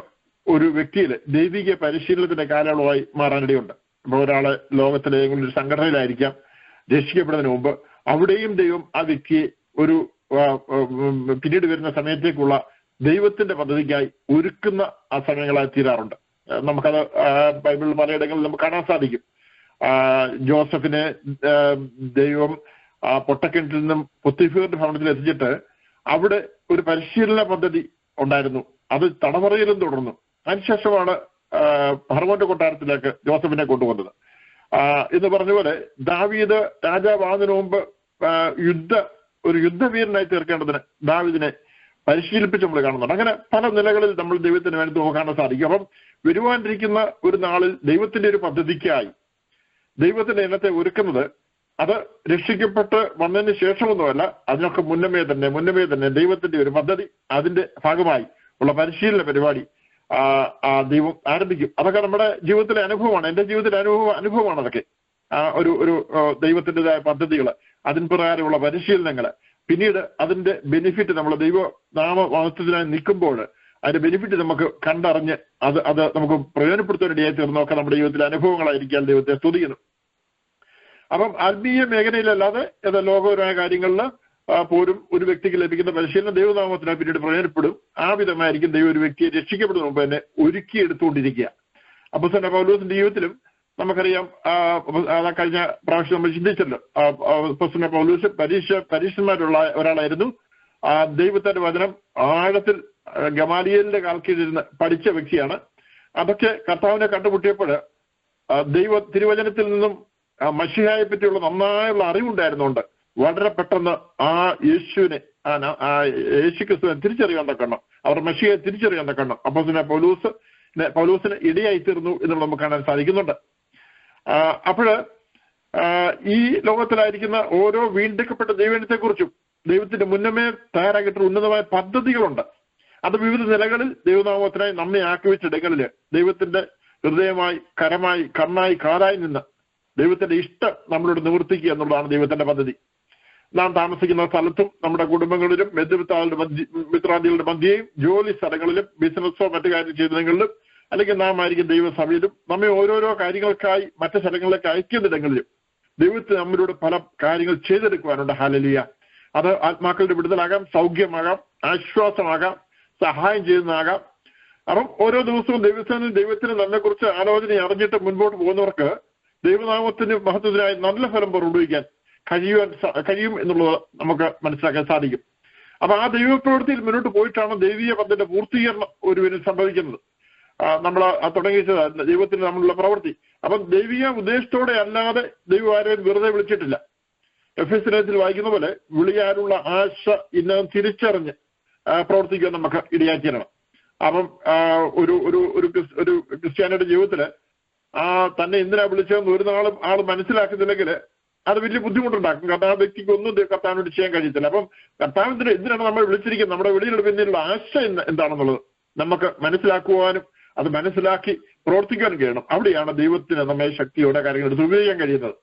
ഒരു വ്യക്തിയിൽ ദൈവിക പരിശീലനത്തിന്റെ കാലയളവായി മാറാനിടയുണ്ട്. അപ്പോൾ ഒരാളെ ലോകത്തിലെ ഒരു സംഘടനയിലായിരിക്കാം രക്ഷിക്കപ്പെടുന്നതിന് മുമ്പ്, അവിടെയും ദൈവം ആ വ്യക്തിയെ ഒരു പിന്നീട് വരുന്ന സമയത്തേക്കുള്ള ദൈവത്തിന്റെ പദ്ധതിക്കായി ഒരുക്കുന്ന ആ സമയങ്ങളായി തീരാറുണ്ട്. നമുക്കത് ബൈബിൾ പലയിടങ്ങളിൽ നമുക്ക് കാണാൻ സാധിക്കും. ജോസഫിനെ ദൈവം പൊട്ടക്കിണറ്റിൽ നിന്നും പൊത്തിഫീറിന്റെ ഭവനത്തിൽ എത്തിച്ചിട്ട് അവിടെ ഒരു പരിശീലന പദ്ധതി ഉണ്ടായിരുന്നു. അത് തടവറയിലും തുടർന്നു. അതിനുശേഷമാണ് ഫറവോന്റെ കൊട്ടാരത്തിലേക്ക് ജോസഫിനെ കൊണ്ടുവന്നത്. എന്ന് പറഞ്ഞ പോലെ ദാവീദ് രാജാവാകുന്നതിന് മുമ്പ് ഒരു യുദ്ധവീരനായി തീർക്കേണ്ടതിന് ദാവീദിനെ പരിശീലിപ്പിച്ച് നമ്മൾ കാണുന്നുണ്ട്. അങ്ങനെ പല നിലകളിൽ നമ്മൾ ദൈവത്തിന് വേണ്ടി നോക്കാൻ സാധിക്കും. അപ്പം വരുവാനിരിക്കുന്ന ഒരു നാളിൽ ദൈവത്തിന്റെ ഒരു പദ്ധതിക്കായി ദൈവത്തിന്റെ ഇനത്തെ ഒരുക്കുന്നത് അത് രക്ഷിക്കപ്പെട്ട് വന്നതിന് ശേഷമൊന്നുമല്ല, അതിനൊക്കെ മുന്നമേ തന്നെ ദൈവത്തിന്റെ ഒരു പദ്ധതി, അതിന്റെ ഭാഗമായി ഉള്ള പരിശീലന പരിപാടി ദൈവം ആരംഭിക്കും. അതൊക്കെ നമ്മുടെ ജീവിതത്തിലെ അനുഭവമാണ്. എന്റെ ജീവിതത്തിലെ അനുഭവമാണ് അതൊക്കെ. ഒരു ദൈവത്തിൻ്റെതായ പദ്ധതികൾ, അതിന് പ്രകാരമുള്ള പരിശീലനങ്ങൾ, പിന്നീട് അതിന്റെ ബെനിഫിറ്റ് നമ്മൾ ദൈവനാമവാദത്തിനായി നിൽക്കുമ്പോൾ അതിന്റെ ബെനിഫിറ്റ് നമുക്ക് കണ്ടറിഞ്ഞ് അത് നമുക്ക് പ്രയോജനപ്പെടുത്താനിടയായി തീർന്നൊക്കെ നമ്മുടെ ജീവിതത്തിലെ അനുഭവങ്ങളായിരിക്കാൻ ദൈവത്തെ സ്തുതിക്കുന്നു. അപ്പം ആത്മീയ മേഖലയിലല്ലാതെ ലോകപരമായ കാര്യങ്ങളിൽ പോലും ഒരു വ്യക്തിക്ക് ലഭിക്കുന്ന പരിശീലനം ദൈവനാമത്തിനായി പിന്നീട് പ്രയോജനപ്പെടും. ആ വിധമായിരിക്കും ദൈവം ഒരു വ്യക്തിയെ രക്ഷിക്കപ്പെടുന്ന മുമ്പ് തന്നെ ഒരുക്കിയെടുത്തുകൊണ്ടിരിക്കുക. അപ്പോസ്തലനായ പൗലോസിന്റെ ജീവിതത്തിലും നമുക്കറിയാം, കഴിഞ്ഞ പ്രാവശ്യം നമ്മൾ ചിന്തിച്ചല്ലോ, അപ്പോസ്തലനായ പൗലോസ് പരീക്ഷന്മാരുള്ള ഒരാളായിരുന്നു. ദൈവത്തിന്റെ വചനം ആഴത്തിൽ ഗമാലിയേലിന്റെ കാൽക്കീഴിരുന്ന് പഠിച്ച വ്യക്തിയാണ്. അതൊക്കെ കർത്താവിനെ കണ്ടുമുട്ടിയപ്പോൾ തിരുവചനത്തിൽ നിന്നും മശിഹായെ പറ്റിയുള്ള നന്നായുള്ള അറിവുണ്ടായിരുന്നുകൊണ്ട് വളരെ പെട്ടെന്ന് ആ യേശുവിനെ യേശുക്രിസ്തുവിനെ തിരിച്ചറിയാൻ തക്കണം, അവർ മശിഹയെ തിരിച്ചറിയാൻ തക്കണം അപ്പോസ്തലനായ പൗലോസിന് ഇടയായി തീർന്നു എന്നുള്ളത് നമുക്ക് കാണാൻ സാധിക്കുന്നുണ്ട്. അപ്പോഴ് ഈ ലോകത്തിലായിരിക്കുന്ന ഓരോ വീണ്ടെടുക്കപ്പെട്ട ദൈവത്തെക്കുറിച്ചും ദൈവത്തിന്റെ മുന്നമേ തയ്യാറാക്കിയിട്ടുള്ള ഉന്നതമായ പദ്ധതികളുണ്ട്. അത് വിവിധ നിലകളിൽ ദൈവനാമത്തിനായി നമ്മെ ആക്കി വെച്ചിടങ്ങളില് ദൈവത്തിന്റെ ഹൃദയമായി, കരമായി, കണ്ണായി, കാലായി നിന്ന് ദൈവത്തിന്റെ ഇഷ്ടം നമ്മളോട് നിവർത്തിക്കുക എന്നുള്ളതാണ് ദൈവത്തിന്റെ പദ്ധതി. നാം താമസിക്കുന്ന സ്ഥലത്തും നമ്മുടെ കുടുംബങ്ങളിലും മിത്രാദികളുടെ മധ്യയും ജോലി സ്ഥലങ്ങളിലും ബിസിനസ്സോ മറ്റു കാര്യം ചെയ്യുന്നതിലും അല്ലെങ്കിൽ നാം ആയിരിക്കും ദൈവസഭയിലും നമ്മെ ഓരോരോ കാര്യങ്ങൾക്കായി മറ്റു സ്ഥലങ്ങളിലേക്ക് അയക്കുന്നിടങ്ങളിലും ദൈവത്തിന് നമ്മളോട് പല കാര്യങ്ങൾ ചെയ്തെടുക്കുവാനുണ്ട്. ഹല്ലേലൂയ. അത് ആത്മാക്കളുടെ വിടുതലാകാം, സൗഖ്യമാകാം, ആശ്വാസമാകാം, സഹായം ചെയ്യുന്നതാകാം. അപ്പം ഓരോ ദിവസവും ദൈവത്തിന് നമ്മെക്കുറിച്ച് ആലോചന അറിഞ്ഞിട്ട് മുൻപോട്ട് പോകുന്നവർക്ക് ദൈവനാമത്തിന് മഹത്വത്തിനായി നല്ല ഫലം പുറപ്പെടുവിക്കാൻ കഴിയും എന്നുള്ളത് നമുക്ക് മനസ്സിലാക്കാൻ സാധിക്കും. അപ്പൊ ആ ദൈവപ്രവൃത്തിയിൽ മുന്നോട്ട് പോയിട്ടാണ് ദൈവീയ പദ്ധതിയുടെ പൂർത്തീകരണം ഒരുവിനും സംഭവിക്കുന്നത്. നമ്മൾ തുടങ്ങിയത് ദൈവത്തിന് നമ്മളുള്ള പ്രവൃത്തി. അപ്പം ദൈവിക ഉദ്ദേശത്തോടെ അല്ലാതെ ദൈവം ആരെയും വെറുതെ വിളിച്ചിട്ടില്ല. എഫെസ്യത്തിൽ വായിക്കുന്ന പോലെ വിളിയാനുള്ള ആശ ഇന്നും തിരിച്ചറിഞ്ഞ് പ്രവർത്തിക്കാൻ നമുക്ക് ഇടയാക്കിരണം. അപ്പം ഒരു ക്രിസ്ത്യാനിയുടെ ജീവിതത്തില് തന്നെ എന്തിനാ വിളിച്ചതെന്ന് ഒരു നാളും ആൾ മനസ്സിലാക്കുന്നില്ലെങ്കിൽ അത് വലിയ ബുദ്ധിമുട്ടുണ്ടാക്കും. കാരണം ആ വ്യക്തിക്ക് ഒന്നും കർത്താവിനോട് ചെയ്യാൻ കഴിയത്തില്ല. അപ്പം കർത്താവിന് എന്തിനാണ് നമ്മൾ വിളിച്ചിരിക്കുന്നത്, നമ്മുടെ വെളിയുടെ പിന്നിലുള്ള ആശ എന്താണെന്നുള്ളത് നമുക്ക് മനസ്സിലാക്കുവാനും അത് മനസ്സിലാക്കി പ്രവർത്തിക്കാനും കഴിയണം. അവിടെയാണ് ദൈവത്തിന് നമ്മെ ശക്തിയോടെ കാര്യങ്ങൾ എടുത്ത് ഉപയോഗിക്കാൻ കഴിയുന്നത്.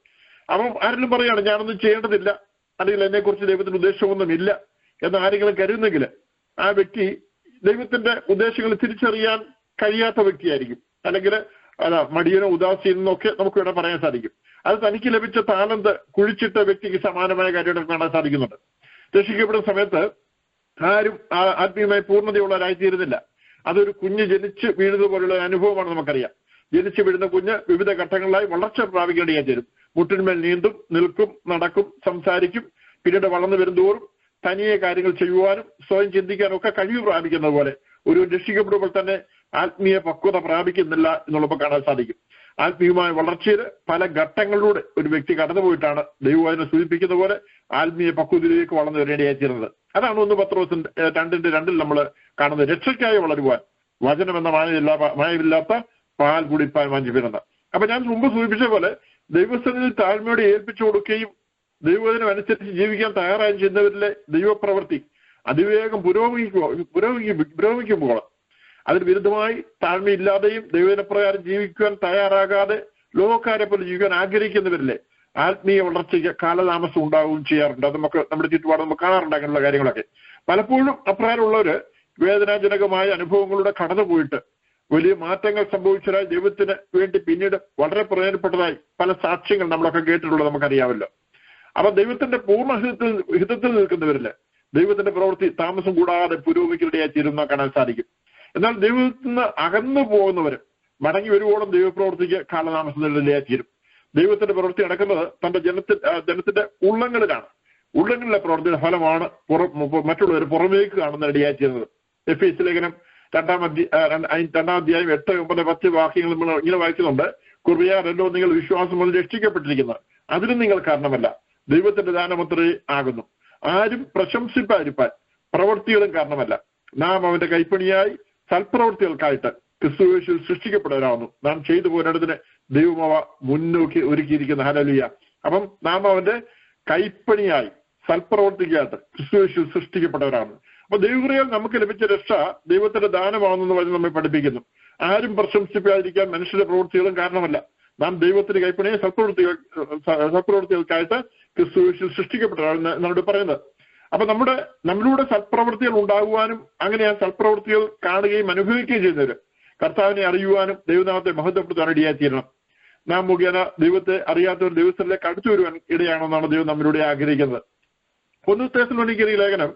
അപ്പം ആരെങ്കിലും പറയുകയാണ് ഞാനൊന്നും ചെയ്യേണ്ടതില്ല, അല്ലെങ്കിൽ എന്നെക്കുറിച്ച് ദൈവത്തിന്റെ ഉദ്ദേശമൊന്നുമില്ല എന്ന് ആരെങ്കിലും കരുതുന്നെങ്കിൽ ആ വ്യക്തി ദൈവത്തിന്റെ ഉദ്ദേശങ്ങൾ തിരിച്ചറിയാൻ കഴിയാത്ത വ്യക്തിയായിരിക്കും. അല്ലെങ്കിൽ മടിയനോ ഉദാസീനോ ഒക്കെ നമുക്ക് ഇവിടെ പറയാൻ സാധിക്കും. അത് തനിക്ക് ലഭിച്ച താലന്ത് കുഴിച്ചിട്ട വ്യക്തിക്ക് സമാനമായ കാര്യങ്ങൾ കാണാൻ സാധിക്കുന്നുണ്ട്. രക്ഷിക്കപ്പെടുന്ന സമയത്ത് ആരും ആത്മീയമായി പൂർണ്ണതയുള്ളവരായിത്തീരുന്നില്ല. അതൊരു കുഞ്ഞ് ജനിച്ച് വീഴുന്നത് പോലുള്ള അനുഭവമാണ് നമുക്കറിയാം. ജനിച്ചു വീഴുന്ന കുഞ്ഞ് വിവിധ ഘട്ടങ്ങളിലായി വളർച്ച പ്രാപിക്കേണ്ടിയായി തീരും. മുട്ടിന്മേൽ നീന്തും, നിൽക്കും, നടക്കും, സംസാരിക്കും. പിന്നീട് വളർന്നു വരുന്തോറും തനിയെ കാര്യങ്ങൾ ചെയ്യുവാനും സ്വയം ചിന്തിക്കാനും ഒക്കെ കഴിവ് പ്രാപിക്കുന്നത് പോലെ ഒരു രക്ഷിക്കപ്പെടുമ്പോൾ തന്നെ ആത്മീയ പക്വത പ്രാപിക്കുന്നില്ല എന്നുള്ളപ്പോൾ കാണാൻ സാധിക്കും. ആത്മീയമായ വളർച്ചയിൽ പല ഘട്ടങ്ങളിലൂടെ ഒരു വ്യക്തി കടന്നുപോയിട്ടാണ് ദൈവവചനം സൂചിപ്പിക്കുന്ന പോലെ ആത്മീയ പക്വതയിലേക്ക് വളർന്നു വരേണ്ടിയായിത്തീരുന്നത്. അതാണ് 1 പത്രോസ് 2:2 നമ്മൾ കാണുന്നത്. രക്ഷയ്ക്കായി വളരുവാൻ വചനം എന്ന മായമില്ലാത്ത പാൽ കുടിപ്പാൻ വാഞ്ചിപ്പിരുന്നത്. അപ്പൊ ഞാൻ മുമ്പ് സൂചിപ്പിച്ച പോലെ ദൈവസന്നിധിയിൽ താഴ്മയോടെ ഏൽപ്പിച്ചു കൊടുക്കുകയും ദൈവവചനം അനുസരിച്ച് ജീവിക്കാൻ തയ്യാറായി ചെയ്യുന്നവരിലെ ദൈവപ്രവൃത്തി അതിവേഗം പുരോഗമിക്കുമ്പോൾ അതിന് വിരുദ്ധമായി താഴ്മയില്ലാതെയും ദൈവവചനപ്രകാരം ജീവിക്കുവാൻ തയ്യാറാകാതെ ലോകക്കാരെ പോലെ ജീവിക്കാൻ ആഗ്രഹിക്കുന്നവരിലെ ആത്മീയ വളർച്ചയ്ക്ക് കാലതാമസം ഉണ്ടാവുകയും ചെയ്യാറുണ്ട്. അത് നമുക്ക് നമ്മുടെ ചുറ്റുപാട് നമുക്ക് കാണാറുണ്ട് അങ്ങനെയുള്ള കാര്യങ്ങളൊക്കെ. പലപ്പോഴും അപ്രകാരമുള്ളവര് വേദനാജനകമായ അനുഭവങ്ങളുടെ കടന്നുപോയിട്ട് വലിയ മാറ്റങ്ങൾ സംഭവിച്ചതായി ദൈവത്തിന് വേണ്ടി പിന്നീട് വളരെ പ്രയോജനപ്പെട്ടതായി പല സാക്ഷ്യങ്ങൾ നമ്മളൊക്കെ കേട്ടിട്ടുള്ളത് നമുക്കറിയാമല്ലോ. അപ്പൊ ദൈവത്തിന്റെ പൂർണ്ണ ഹിതത്തിൽ നിൽക്കുന്നവരില് ദൈവത്തിന്റെ പ്രവൃത്തി താമസം കൂടാതെ പുരോഗമിക്കലിടയായി തീരുന്ന കാണാൻ സാധിക്കും. എന്നാൽ ദൈവത്തിൽ നിന്ന് അകന്നു പോകുന്നവര് മടങ്ങി വരുവോളം ദൈവപ്രവൃത്തിക്ക് കാലതാമസത്തിനിടയായി തീരും. ദൈവത്തിന്റെ പ്രവൃത്തി നടക്കുന്നത് തന്റെ ജനത്തിന്റെ ഉള്ളങ്ങളിലാണ്. ഉള്ളങ്ങളിലെ പ്രവൃത്തിയുടെ ഫലമാണ് മറ്റുള്ളവർ പുറമേക്ക് കാണുന്നതിനിടയായി തീരുന്നത്. എഫേസ്യ ലേഖനം 2-ാം അധ്യായം 8, 9, 10 വാക്യങ്ങൾ നമ്മൾ ഇങ്ങനെ വായിക്കുന്നുണ്ട്. കൃപയാലല്ലോ നിങ്ങൾ വിശ്വാസം മുതൽ രക്ഷിക്കപ്പെട്ടിരിക്കുന്നത്, അതിനും നിങ്ങൾ കാരണമല്ല, ദൈവത്തിന്റെ ദാനമത്രേ ആകുന്നു. ആരും പ്രശംസിപ്പായിരിക്കാൻ പ്രവൃത്തികളും കാരണമല്ല, നാം അവന്റെ കൈപ്പണിയായി സൽപ്രവൃത്തികൾക്കായിട്ട് ക്രിസ്തുയേശുവിൽ സൃഷ്ടിക്കപ്പെട്ടവരാകുന്നു. നാം ചെയ്തു പോരേണ്ടതിന് ദൈവം അവ മുന്നോക്കി ഒരുക്കിയിരിക്കുന്ന. ഹല്ലേലൂയ. അപ്പം നാം അവന്റെ കൈപ്പണിയായി സൽപ്രവർത്തിക്കായിട്ട് ക്രിസ്തുയേശുവിൽ സൃഷ്ടിക്കപ്പെട്ടവരാണ്. അപ്പൊ ദൈവകൃപയാൽ നമുക്ക് ലഭിച്ച രക്ഷ ദൈവത്തിന്റെ ദാനമാണെന്ന് പറഞ്ഞ് നമ്മെ പഠിപ്പിക്കുന്നു. ആരും പ്രശംസിക്കാതിരിക്കാൻ മനുഷ്യരുടെ പ്രവൃത്തികളും കാരണമല്ല, നാം ദൈവത്തിന്റെ കൈപ്പണിയെ സൽപ്രവൃത്തികൾക്കായിട്ട് ക്രിസ്തുയേശുവിൽ സൃഷ്ടിക്കപ്പെട്ടവരാണ് എന്നോട് പറയുന്നത്. അപ്പൊ നമ്മളിലൂടെ സൽപ്രവൃത്തികൾ ഉണ്ടാകുവാനും അങ്ങനെ ആ സൽപ്രവൃത്തികൾ കാണുകയും അനുഭവിക്കുകയും ചെയ്യുന്നവര് കർത്താവിനെ അറിയുവാനും ദൈവനാമത്തെ മഹത്വപ്പെടുത്താൻ ഇടയായിത്തീരണം. നാം മുഖേന ദൈവത്തെ അറിയാത്തവർ ദൈവത്തിലേക്ക് അടുത്തു വരുവാൻ ഇടയാണെന്നാണ് ദൈവം നമ്മളിലൂടെ ആഗ്രഹിക്കുന്നത്. 1 തെസ്സലോനിക്കർ ലേഖനം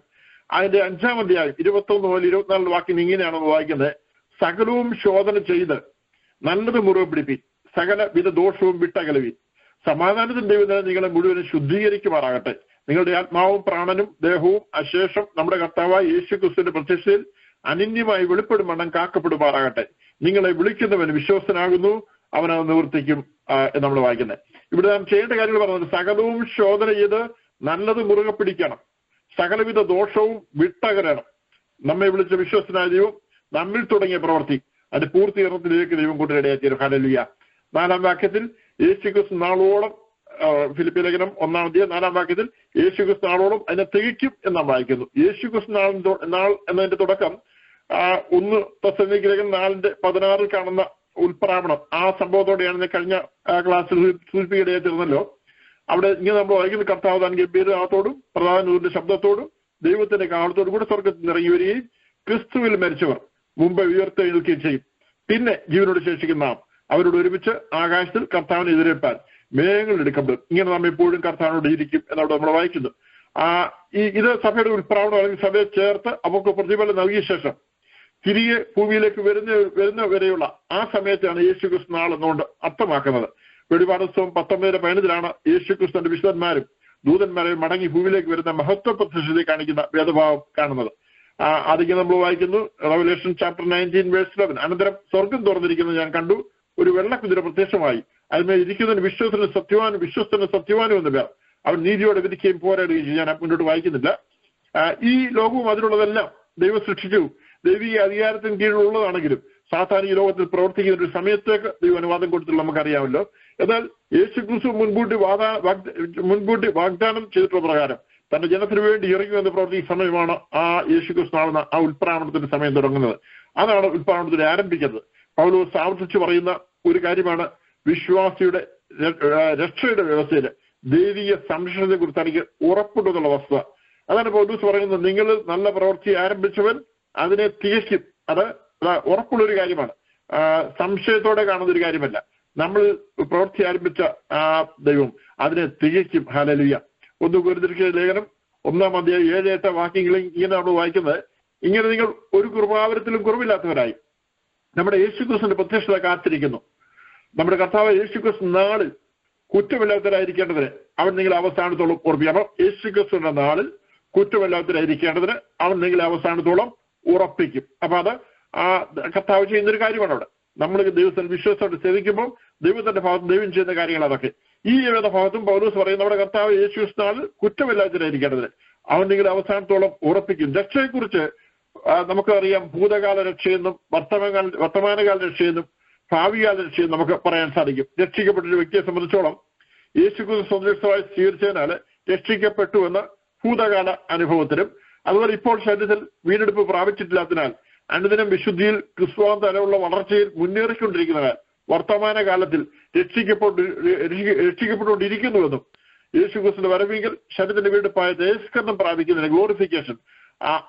അതിന്റെ 5-ാം അധ്യായം 21 മുതൽ 24 വാക്യം ഇങ്ങനെയാണെന്ന് വായിക്കുന്നത്. സകലവും ശോധന ചെയ്ത് നല്ലത് മുറുകെ പിടിപ്പി, സകല വിധ ദോഷവും വിട്ടകലവി, സമാധാനത്തിന്റെ ദൈവം നിങ്ങളെ മുഴുവനും ശുദ്ധീകരിക്കുമാറാകട്ടെ. നിങ്ങളുടെ ആത്മാവും പ്രാണനും ദേഹവും അശേഷം നമ്മുടെ കർത്താവായ യേശു ക്രിസ്തുവിന്റെ പ്രത്യക്ഷതയിൽ അനന്യമായി വെളിപ്പെടുമെണ്ണം കാക്കപ്പെടുമാറാകട്ടെ. നിങ്ങളെ വിളിക്കുന്നവൻ വിശ്വസ്തനാകുന്നു, അവനത് നിവർത്തിക്കും എന്ന് നമ്മൾ വായിക്കുന്നത്. ഇവിടെ നാം ചെയ്യേണ്ട കാര്യങ്ങൾ പറഞ്ഞത് സകലവും ശോധന ചെയ്ത് നല്ലത് മുറുകെ പിടിക്കണം, സകലവിധ ദോഷവും വിട്ടകരണം. നമ്മെ വിളിച്ച വിശ്വസ്തനായ ദൈവം നമ്മിൽ തുടങ്ങിയ പ്രവൃത്തി അതിന്റെ പൂർത്തീകരണത്തിലേക്ക് ദൈവം കൊണ്ടിടയായി തീരും. ഹല്ലേലൂയ. 4-ാം വാക്യത്തിൽ യേശുക്രിസ്തു നാളോളം, ഫിലിപ്പിയ ലേഖനം 1-ാം അധ്യായം 4-ാം വാക്യത്തിൽ യേശുക്രിസ്തു നാളോളം അതിനെ തികയ്ക്കും എന്ന് നാം വായിക്കുന്നു. യേശുക്രിസ്തു നാൾ എന്നതിന്റെ തുടക്കം 1 തെസ്സലോനിക്കർ ലേഖനം 4:16 കാണുന്ന ഉൽപ്രാവണം, ആ സംഭവത്തോടെയാണ് കഴിഞ്ഞ ക്ലാസ്സിൽ സൂചിപ്പിക്കുകയായി തീർന്നല്ലോ. അവിടെ ഇങ്ങനെ നമ്മൾ വായിക്കുന്ന കർത്താവ് താൻ ഗംഭീരനാഥത്തോടും പ്രധാനൂരിന്റെ ശബ്ദത്തോടും ദൈവത്തിന്റെ കാലത്തോടും കൂടെ സ്വർഗത്തിൽ ഇറങ്ങി വരികയും ക്രിസ്തുവിൽ മരിച്ചവർ മുമ്പ് ഉയർത്തെഴുന്നേൽക്കുകയും ചെയ്യും. പിന്നെ ജീവനോട് ശേഷിക്കുന്ന നാം അവരോട് ഒരുമിച്ച് ആകാശത്തിൽ കർത്താവിനെ എതിരേൽപ്പാൻ മേഘങ്ങൾ എടുക്കപ്പെടും. ഇങ്ങനെ നാം എപ്പോഴും കർത്താവിനോട് ഇരിക്കും എന്നവിടെ നമ്മൾ വായിക്കുന്നു. ഇത് സഭയുടെ ഉൽപ്രാവണം അല്ലെങ്കിൽ സഭയെ ചേർത്ത് അവർക്ക് പ്രതിഫലം നൽകിയ ശേഷം തിരികെ ഭൂമിയിലേക്ക് വരുന്ന വരെയുള്ള ആ സമയത്താണ് യേശുക്രിസ്തു നാൾ എന്നുകൊണ്ട് അർത്ഥമാക്കുന്നത്. വെളിപാട് പുസ്തകം 19:15 യേശുക്രിസ്തുവിന്റെ വിശുദ്ധന്മാരും ദൂതന്മാരെയും മടങ്ങി ഭൂമിയിലേക്ക് വരുന്ന മഹത്വ പ്രത്യക്ഷതയെ കാണിക്കുന്ന വേദഭാവം കാണുന്നത്. അതിങ്ങനെ നമ്മൾ വായിക്കുന്നു. റെവലേഷൻ ചാപ്റ്റർ 19:11 അനന്തരം സ്വർഗം തുറന്നിരിക്കുന്നത് ഞാൻ കണ്ടു, ഒരു വെള്ളക്കുതിര പ്രത്യക്ഷമായി, അതിന്മേൽ ഇരിക്കുന്നതിന് വിശ്വസ്തന് സത്യവാനും എന്ന് പേർ, അവൻ നീതിയോടെ വിധിക്കുകയും പോരാടുകയും ചെയ്യും. ഞാൻ മുന്നോട്ട് വായിക്കുന്നില്ല. ഈ ലോകവും അതിലുള്ളതെല്ലാം ദൈവം സൃഷ്ടിച്ചു ദൈവിക അധികാരത്തിന് കീഴിലുള്ളതാണെങ്കിലും സാധാരണ ഈ ലോകത്തിൽ പ്രവർത്തിക്കുന്ന ഒരു സമയത്തേക്ക് ദൈവം അനുവാദം കൊടുത്തിട്ടുള്ള നമുക്കറിയാമല്ലോ. എന്നാൽ യേശുക്രിസ്തു മുൻകൂട്ടി വാഗ്ദാനം ചെയ്തിട്ടുള്ള പ്രകാരം തന്റെ ജനത്തിന് വേണ്ടി ഇറങ്ങുമെന്ന് പ്രവർത്തിക്കുന്ന സമയമാണ് ആ യേശുക്രിസ്തു ആവുന്ന ആ ഉൽപ്രാവണത്തിന്റെ സമയം തുടങ്ങുന്നത്. അതാണ് ഉൽപ്രാവണത്തിന് ആരംഭിക്കുന്നത്. പൗലോസ് ആവർത്തിച്ച് പറയുന്ന ഒരു കാര്യമാണ് വിശ്വാസിയുടെ രക്ഷയുടെ വ്യവസ്ഥയിൽ ദൈവിക സംരക്ഷണത്തെ കുറിച്ച് തനിക്ക് ഉറപ്പുണ്ടെന്നുള്ള വസ്തുത. അതാണ് പൗലോസ് പറയുന്നത്. നിങ്ങൾ നല്ല പ്രവൃത്തി ആരംഭിച്ചവൻ അതിനെ തികയ്ക്കും. അത് ഉറപ്പുള്ളൊരു കാര്യമാണ്, സംശയത്തോടെ കാണുന്ന ഒരു കാര്യമല്ല. നമ്മൾ പ്രവൃത്തി ആരംഭിച്ച ആ ദൈവം അതിനെ തികയ്ക്കും. ഹല്ലേലൂയ. 1 കൊരിന്ത്യർ ലേഖനം 1-ാം അധ്യായം 7-8 വാക്യങ്ങളിൽ ഇങ്ങനെ നമ്മൾ വായിക്കുന്നത്, ഇങ്ങനെ നിങ്ങൾ ഒരു കൃപാവരത്തിലും കുറവില്ലാത്തവരായി നമ്മുടെ യേശുക്രിസ്തുവിന്റെ പ്രത്യക്ഷത കാത്തിരിക്കുന്നു. നമ്മുടെ കർത്താവ് യേശുക്രിസ്തു നാളിൽ കുറ്റമില്ലാത്തവരായിരിക്കേണ്ടതിന് അവൻ നിങ്ങളെ അവസാനത്തോളം ഉറപ്പിക്കും. അപ്പം യേശുക്രിസ്തുവിന്റെ നാളിൽ കുറ്റമില്ലാത്തവരായിരിക്കേണ്ടതിന് അവൻ നിങ്ങളെ അവസാനത്തോളം ഉറപ്പിക്കും. അപ്പൊ അത് ആ കർത്താവ് ചെയ്യുന്നൊരു കാര്യമാണ്. അവിടെ നമ്മൾ ദൈവത്തിൽ വിശ്വാസത്തോടെ സേവിക്കുമ്പോൾ ദൈവത്തിന്റെ ഭാഗത്ത് ദൈവം ചെയ്യുന്ന കാര്യങ്ങൾ അതൊക്കെ. ഈ ഭാഗത്തും പൗലോസ് പറയുന്ന നമ്മുടെ കർത്താവ് യേശുക്രിസ്തു നാളിൽ കുറ്റമില്ലാത്തവരായിരിക്കേണ്ടതിന് അവൻ നിങ്ങളെ അവസാനത്തോളം ഉറപ്പിക്കും. രക്ഷയെക്കുറിച്ച് നമുക്കറിയാം, ഭൂതകാല രക്ഷയെന്നും വർത്തമാനകാല രക്ഷയെന്നും ഭാവികാല രക്ഷയും നമുക്ക് പറയാൻ സാധിക്കും. രക്ഷിക്കപ്പെട്ട ഒരു വ്യക്തിയെ സംബന്ധിച്ചോളം യേശുക്രിസ്തു സ്വന്തമായി സ്വീകരിച്ചതിനാൽ രക്ഷിക്കപ്പെട്ടു എന്ന ഭൂതകാല അനുഭവത്തിലും അതുപോലെ ഇപ്പോൾ ശരീരത്തിൽ വീണ്ടെടുപ്പ് പ്രാപിച്ചിട്ടില്ലാത്തതിനാൽ അനുദിനം വിശുദ്ധിയിൽ ക്രിസ്തുവാന്തരമുള്ള വളർച്ചയിൽ മുന്നേറിക്കൊണ്ടിരിക്കുന്നതിനാൽ വർത്തമാന കാലത്തിൽ രക്ഷിക്കപ്പെട്ടുകൊണ്ടിരിക്കുന്നുവെന്നും യേശുക്രിസ്തുവിന്റെ വരവെങ്കിൽ ശരീരത്തിന്റെ വീണ്ടെടുപ്പായ തേജസ്കരണം പ്രാപിക്കുന്നതിന് ഗ്ലോറിഫിക്കേഷൻ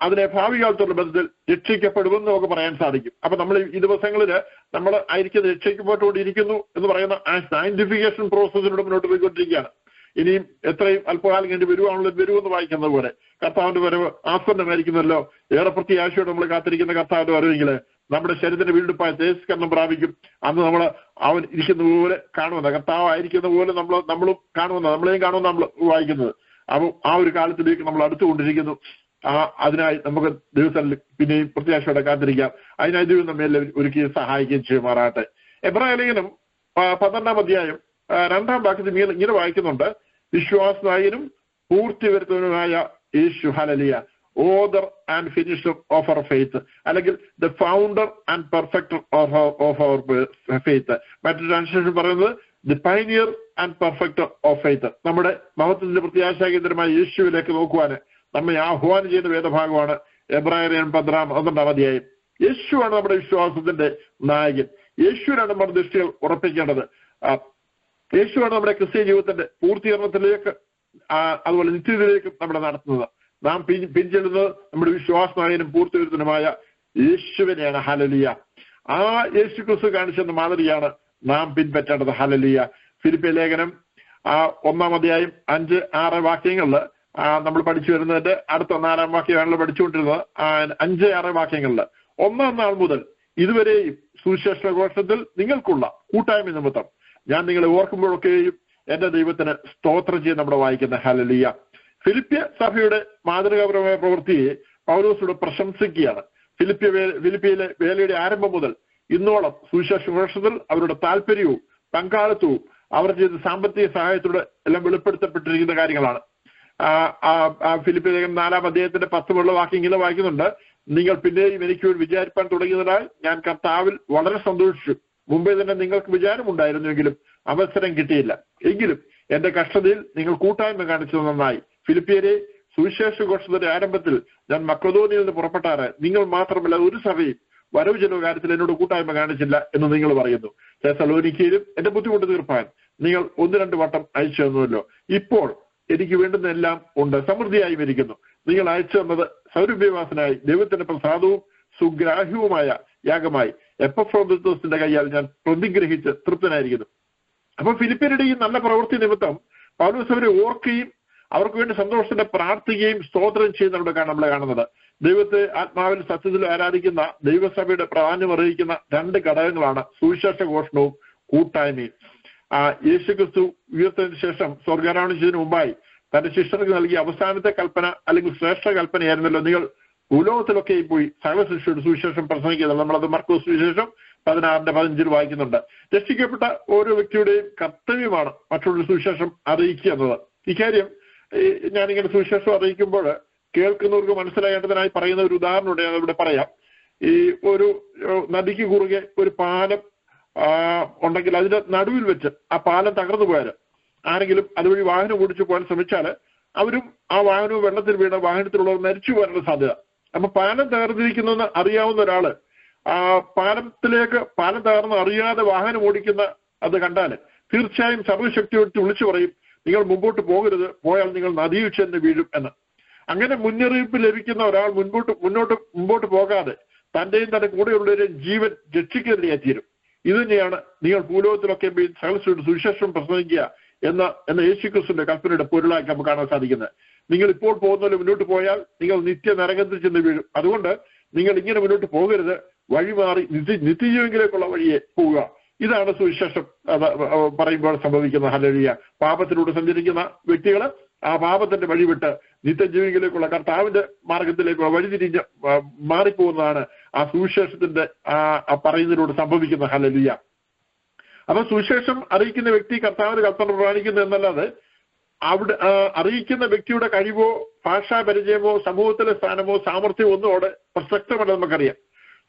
അതിനെ ഭാവി കാലത്തുള്ള ബന്ധത്തിൽ രക്ഷിക്കപ്പെടുമെന്ന് നമുക്ക് പറയാൻ സാധിക്കും. അപ്പൊ നമ്മൾ ഈ ദിവസങ്ങളിൽ നമ്മൾ ആയിരിക്കുന്നത് രക്ഷിക്കപ്പെട്ടുകൊണ്ടിരിക്കുന്നു എന്ന് പറയുന്ന ആ സയന്റിഫിക്കേഷൻ പ്രോസസ്സിലൂടെ മുന്നോട്ട് പോയിക്കൊണ്ടിരിക്കുകയാണ്. ഇനിയും എത്രയും അല്പകാലം കഴിഞ്ഞ് വരുമെന്ന് വായിക്കുന്നത് പോലെ കർത്താവിന്റെ വരവ് ആസ്പന്നമായിരിക്കുന്നല്ലോ. ഏറെ പ്രത്യാശയോടെ നമ്മൾ കാത്തിരിക്കുന്ന കർത്താവിന്റെ വരവെങ്കിൽ നമ്മുടെ ശരീരത്തിന്റെ വീണ്ടെടുപ്പായ തേജസ്കരണം പ്രാപിക്കും. അന്ന് നമ്മൾ അവൻ ഇരിക്കുന്ന പോലെ കാണുമെന്ന കർത്താവ് ആയിരിക്കുന്ന പോലെ നമ്മളും കാണുമെന്ന നമ്മളെയും കാണുമെന്ന് നമ്മൾ വായിക്കുന്നത്. അപ്പം ആ ഒരു കാലത്തിലേക്ക് നമ്മൾ അടുത്തുകൊണ്ടിരിക്കുന്നു. അതിനായി നമുക്ക് ദിവസങ്ങളിൽ പിന്നെയും പ്രത്യാശയോടെ കാത്തിരിക്കാം. അതിനായി ദൈവം നമ്മെ ഒരുക്കി സഹായിക്കുകയും ചെയ്യുമാറാട്ടെ. എബ്രായ ലേഖനം 12-ാം അധ്യായം 2-ാം വാക്യത്തിൽ ഇങ്ങനെ വായിക്കുന്നുണ്ട്, വിശ്വാസനായനും പൂർത്തി വരുത്തുന്നതിനായ യേശു ഹല്ലേലൂയ author and finisher of our faith, അല്ലെങ്കിൽ the founder and perfecter of our faith. മറ്റൊരു ട്രാൻസ്ലേഷൻ പറയുന്നത് the pioneer and perfecter of faith. നമ്മുടെ മഹത്വത്തിന്റെ പ്രത്യാശാകേന്ദ്രമായ യേശുവിലേക്ക് നോക്കുവാന് നമ്മെ ആഹ്വാനം ചെയ്യുന്ന വേദഭാഗമാണ് എബ്രായർ 12-ാം അധ്യായം. യേശുവാണ് നമ്മുടെ വിശ്വാസത്തിന്റെ നായകൻ. യേശുവിനാണ് നമ്മുടെ ദൃഷ്ടികൾ ഉറപ്പിക്കേണ്ടത്. യേശുവാണ് നമ്മുടെ ക്രിസ്തീയ ജീവിതത്തിന്റെ പൂർത്തീകരണത്തിലേക്ക് അതുപോലെ നിത്യതയിലേക്കും നമ്മളെ നടത്തുന്നത്. നാം പിൻചെല്ലുന്നത് നമ്മുടെ വിശ്വാസനായകനും പൂർത്തീകരണത്തിനുമായ യേശുവിനെയാണ്. ഹല്ലേലൂയ. ആ യേശു ക്രിസ്തു കാണിച്ചെന്ന മാതൃകയാണ് നാം പിൻപറ്റേണ്ടത്. ഹല്ലേലൂയ. ഫിലിപ്പിയ ലേഖനം 1-ാം അധ്യായം 5-6 വാക്യങ്ങളിൽ നമ്മൾ പഠിച്ചു വരുന്നതിന്റെ അടുത്ത 4-ാം വാക്യമാണല്ലോ പഠിച്ചുകൊണ്ടിരുന്നത്. 5-6 വാക്യങ്ങളിൽ 1-ാം നാൾ മുതൽ ഇതുവരെയും സുവിശേഷ ഘോഷത്തിൽ നിങ്ങൾക്കുള്ള കൂട്ടായ്മ നിമിത്തം ഞാൻ നിങ്ങളെ ഓർക്കുമ്പോഴൊക്കെയും എന്റെ ദൈവത്തിന് സ്തോത്രം ചെയ്ത് നമ്മുടെ വായിക്കുന്ന. ഹല്ലേലൂയ. ഫിലിപ്പിയ സഭയുടെ മാതൃകാപരമായ പ്രവൃത്തിയെ പൗലോസിലൂടെ പ്രശംസിക്കുകയാണ്. ഫിലിപ്പിയിലെ വേലയുടെ ആരംഭം മുതൽ ഇന്നോളം സുവിശേഷ ഘോഷത്തിൽ അവരുടെ താല്പര്യവും പങ്കാളിത്തവും അവർ ചെയ്ത സാമ്പത്തിക സഹായത്തിലൂടെ എല്ലാം വെളിപ്പെടുത്തപ്പെട്ടിരിക്കുന്ന കാര്യങ്ങളാണ്. ഫിലിപ്പിയ ലേഖനം 4-ാം അധ്യായത്തിന്റെ 10 വാക്യങ്ങളിൽ വായിക്കുന്നുണ്ട്, നിങ്ങൾ പിന്നെയും എനിക്ക് വേണ്ടി വിചാരിപ്പാൻ തുടങ്ങിയതിനാൽ ഞാൻ കർത്താവിൽ വളരെ സന്തോഷിച്ചു. മുമ്പേ തന്നെ നിങ്ങൾക്ക് വിചാരമുണ്ടായിരുന്നുവെങ്കിലും അവസരം കിട്ടിയില്ല. എങ്കിലും എന്റെ കഷ്ടതയിൽ നിങ്ങൾ കൂട്ടായ്മ കാണിച്ചത് നന്നായി. ഫിലിപ്പിയരെ, സുവിശേഷ ഘോഷത്തിന്റെ ആരംഭത്തിൽ ഞാൻ മക്കദോനിയയിൽ നിന്ന് പുറപ്പെട്ടാറ് നിങ്ങൾ മാത്രമല്ല ഒരു സഭയും വരവ് ചെലവ് കാര്യത്തിൽ എന്നോട് കൂട്ടായ്മ കാണിച്ചില്ല എന്ന് നിങ്ങൾ പറയുന്നു. തെസ്സലോനിക്കയിലും എന്റെ ബുദ്ധിമുട്ട് തീർപ്പാൻ നിങ്ങൾ 1-2 വട്ടം അയച്ചു തന്നുവല്ലോ. ഇപ്പോൾ എനിക്ക് വേണ്ടുന്നതെല്ലാം ഉണ്ട്, സമൃദ്ധിയായും ഇരിക്കുന്നു. നിങ്ങൾ അയച്ചു തന്നത് സൗരഭ്യവാസനായി ദൈവത്തിന്റെ പ്രസാദവും സുഗ്രാഹ്യവുമായ യാഗമായി എപ്പഫ്രോദിത്തോസിന്റെ കയ്യാൽ ഞാൻ പ്രതിഗ്രഹിച്ച് തൃപ്തനായിരിക്കുന്നു. അപ്പൊ ഫിലിപ്പിയരുടെ ഈ നല്ല പ്രവൃത്തി നിമിത്തം പൗലോസ് അവരെ ഓർക്കുകയും അവർക്ക് വേണ്ടി സന്തോഷത്തിന്റെ പ്രാർത്ഥിക്കുകയും സ്തോത്രം ചെയ്യുന്നവരുടെയാണ് നമ്മളെ കാണുന്നത്. ദൈവത്തെ ആത്മാവിൽ സത്യത്തിൽ ആരാധിക്കുന്ന ദൈവസഭയുടെ പ്രാധാന്യം അറിയിക്കുന്ന 2 ഘടകങ്ങളാണ് സുവിശേഷ ഘോഷണവും കൂട്ടായ്മയും. യേശുക്രിസ്തു ഉയർത്തതിന് ശേഷം സ്വർഗ്ഗാരോഹണം ചെയ്തതിനു മുമ്പായി തന്റെ ശിഷ്യർക്ക് നൽകിയ അവസാനത്തെ കൽപ്പന അല്ലെങ്കിൽ ശ്രേഷ്ഠ കൽപ്പനയായിരുന്നല്ലോ, നിങ്ങൾ ഭൂലോകത്തിലൊക്കെ പോയി സകല ശിഷ്യരുടെ സുവിശേഷം പ്രസംഗിക്കുന്നത്. നമ്മളത് മർക്കോസ് സുവിശേഷം 16-15 വായിക്കുന്നുണ്ട്. രക്ഷിക്കപ്പെട്ട ഓരോ വ്യക്തിയുടെയും കർത്തവ്യമാണ് മറ്റുള്ള സുവിശേഷം അറിയിക്കുക എന്നത്. ഇക്കാര്യം ഞാനിങ്ങനെ സുവിശേഷം അറിയിക്കുമ്പോൾ കേൾക്കുന്നവർക്ക് മനസ്സിലാകേണ്ടതിനായി പറയുന്ന ഒരു ഉദാഹരണം ഞാൻ ഇവിടെ പറയാം. ഈ ഒരു നദിക്ക് കുറുകെ ഒരു പാലം ഉണ്ടെങ്കിൽ അതിന്റെ നടുവിൽ വെച്ച് ആ പാലം തകർന്നു പോയാൽ ആരെങ്കിലും അതുവഴി വാഹനം ഓടിച്ചു പോകാൻ ശ്രമിച്ചാൽ അവരും ആ വാഹനവും വെള്ളത്തിൽ വീണ വാഹനത്തിലുള്ളവർ മരിച്ചു പോകാനുള്ള സാധ്യത. അപ്പൊ പാലം തകർന്നിരിക്കുന്നെന്ന് അറിയാവുന്ന ഒരാള് പാലം തകർന്ന് അറിയാതെ വാഹനം ഓടിക്കുന്ന അത് കണ്ടാൽ തീർച്ചയായും സർവ്വശക്തിയോട് വിളിച്ചു പറയും, നിങ്ങൾ മുമ്പോട്ട് പോകരുത്, പോയാൽ നിങ്ങൾ നദിയിൽ ചെന്ന് വീഴും എന്ന്. അങ്ങനെ മുന്നറിയിപ്പ് ലഭിക്കുന്ന ഒരാൾ മുമ്പോട്ട് പോകാതെ തന്റെയും തന്റെ കൂടെയുള്ളവരെയും ജീവൻ രക്ഷിക്കുന്നതിനെത്തിരും. ഇത് തന്നെയാണ് നിങ്ങൾ ഭൂലോകത്തിലൊക്കെ സുവിശേഷം പ്രസംഗിക്കുക എന്ന യേശുക്രിസ്തുവിന്റെ കൽപ്പനയുടെ പൊരുളാക്കി നമുക്ക് കാണാൻ സാധിക്കുന്നത്. നിങ്ങൾ ഇപ്പോൾ പോകുന്നതിൽ മുന്നോട്ട് പോയാൽ നിങ്ങൾ നിത്യ നരകത്തിൽ ചെന്ന് വീഴും. അതുകൊണ്ട് നിങ്ങൾ ഇങ്ങനെ മുന്നോട്ട് പോകരുത്, വഴിമാറി നിത്യജീവനിലേക്കുള്ള വഴിയെ പോവുക. ഇതാണ് സുവിശേഷം പറയുമ്പോൾ സംഭവിക്കുന്നത്. ഹല്ലേലൂയ. പാപത്തിലൂടെ സഞ്ചരിക്കുന്ന വ്യക്തികൾ ആ പാപത്തിന്റെ വഴി വിട്ട് നിത്യജീവികളിലേക്കുള്ള കർത്താവിന്റെ മാർഗത്തിലേക്ക് വഴിതിരിഞ്ഞ് മാറിപ്പോകുന്നതാണ് ആ സുവിശേഷത്തിന്റെ പറയുന്നതിലൂടെ സംഭവിക്കുന്നത്. ഹല്ലേലൂയ. അപ്പൊ സുവിശേഷം അറിയിക്കുന്ന വ്യക്തി കർത്താവിന്റെ കൽപ്പന പ്രമാണിക്കുന്നു എന്നല്ലാതെ അവിടെ അറിയിക്കുന്ന വ്യക്തിയുടെ കഴിവോ ഭാഷാ പരിചയമോ സമൂഹത്തിലെ സ്ഥാനമോ സാമർഥ്യമോ ഒന്നും അവിടെ പ്രസക്തമല്ല. നമുക്കറിയാം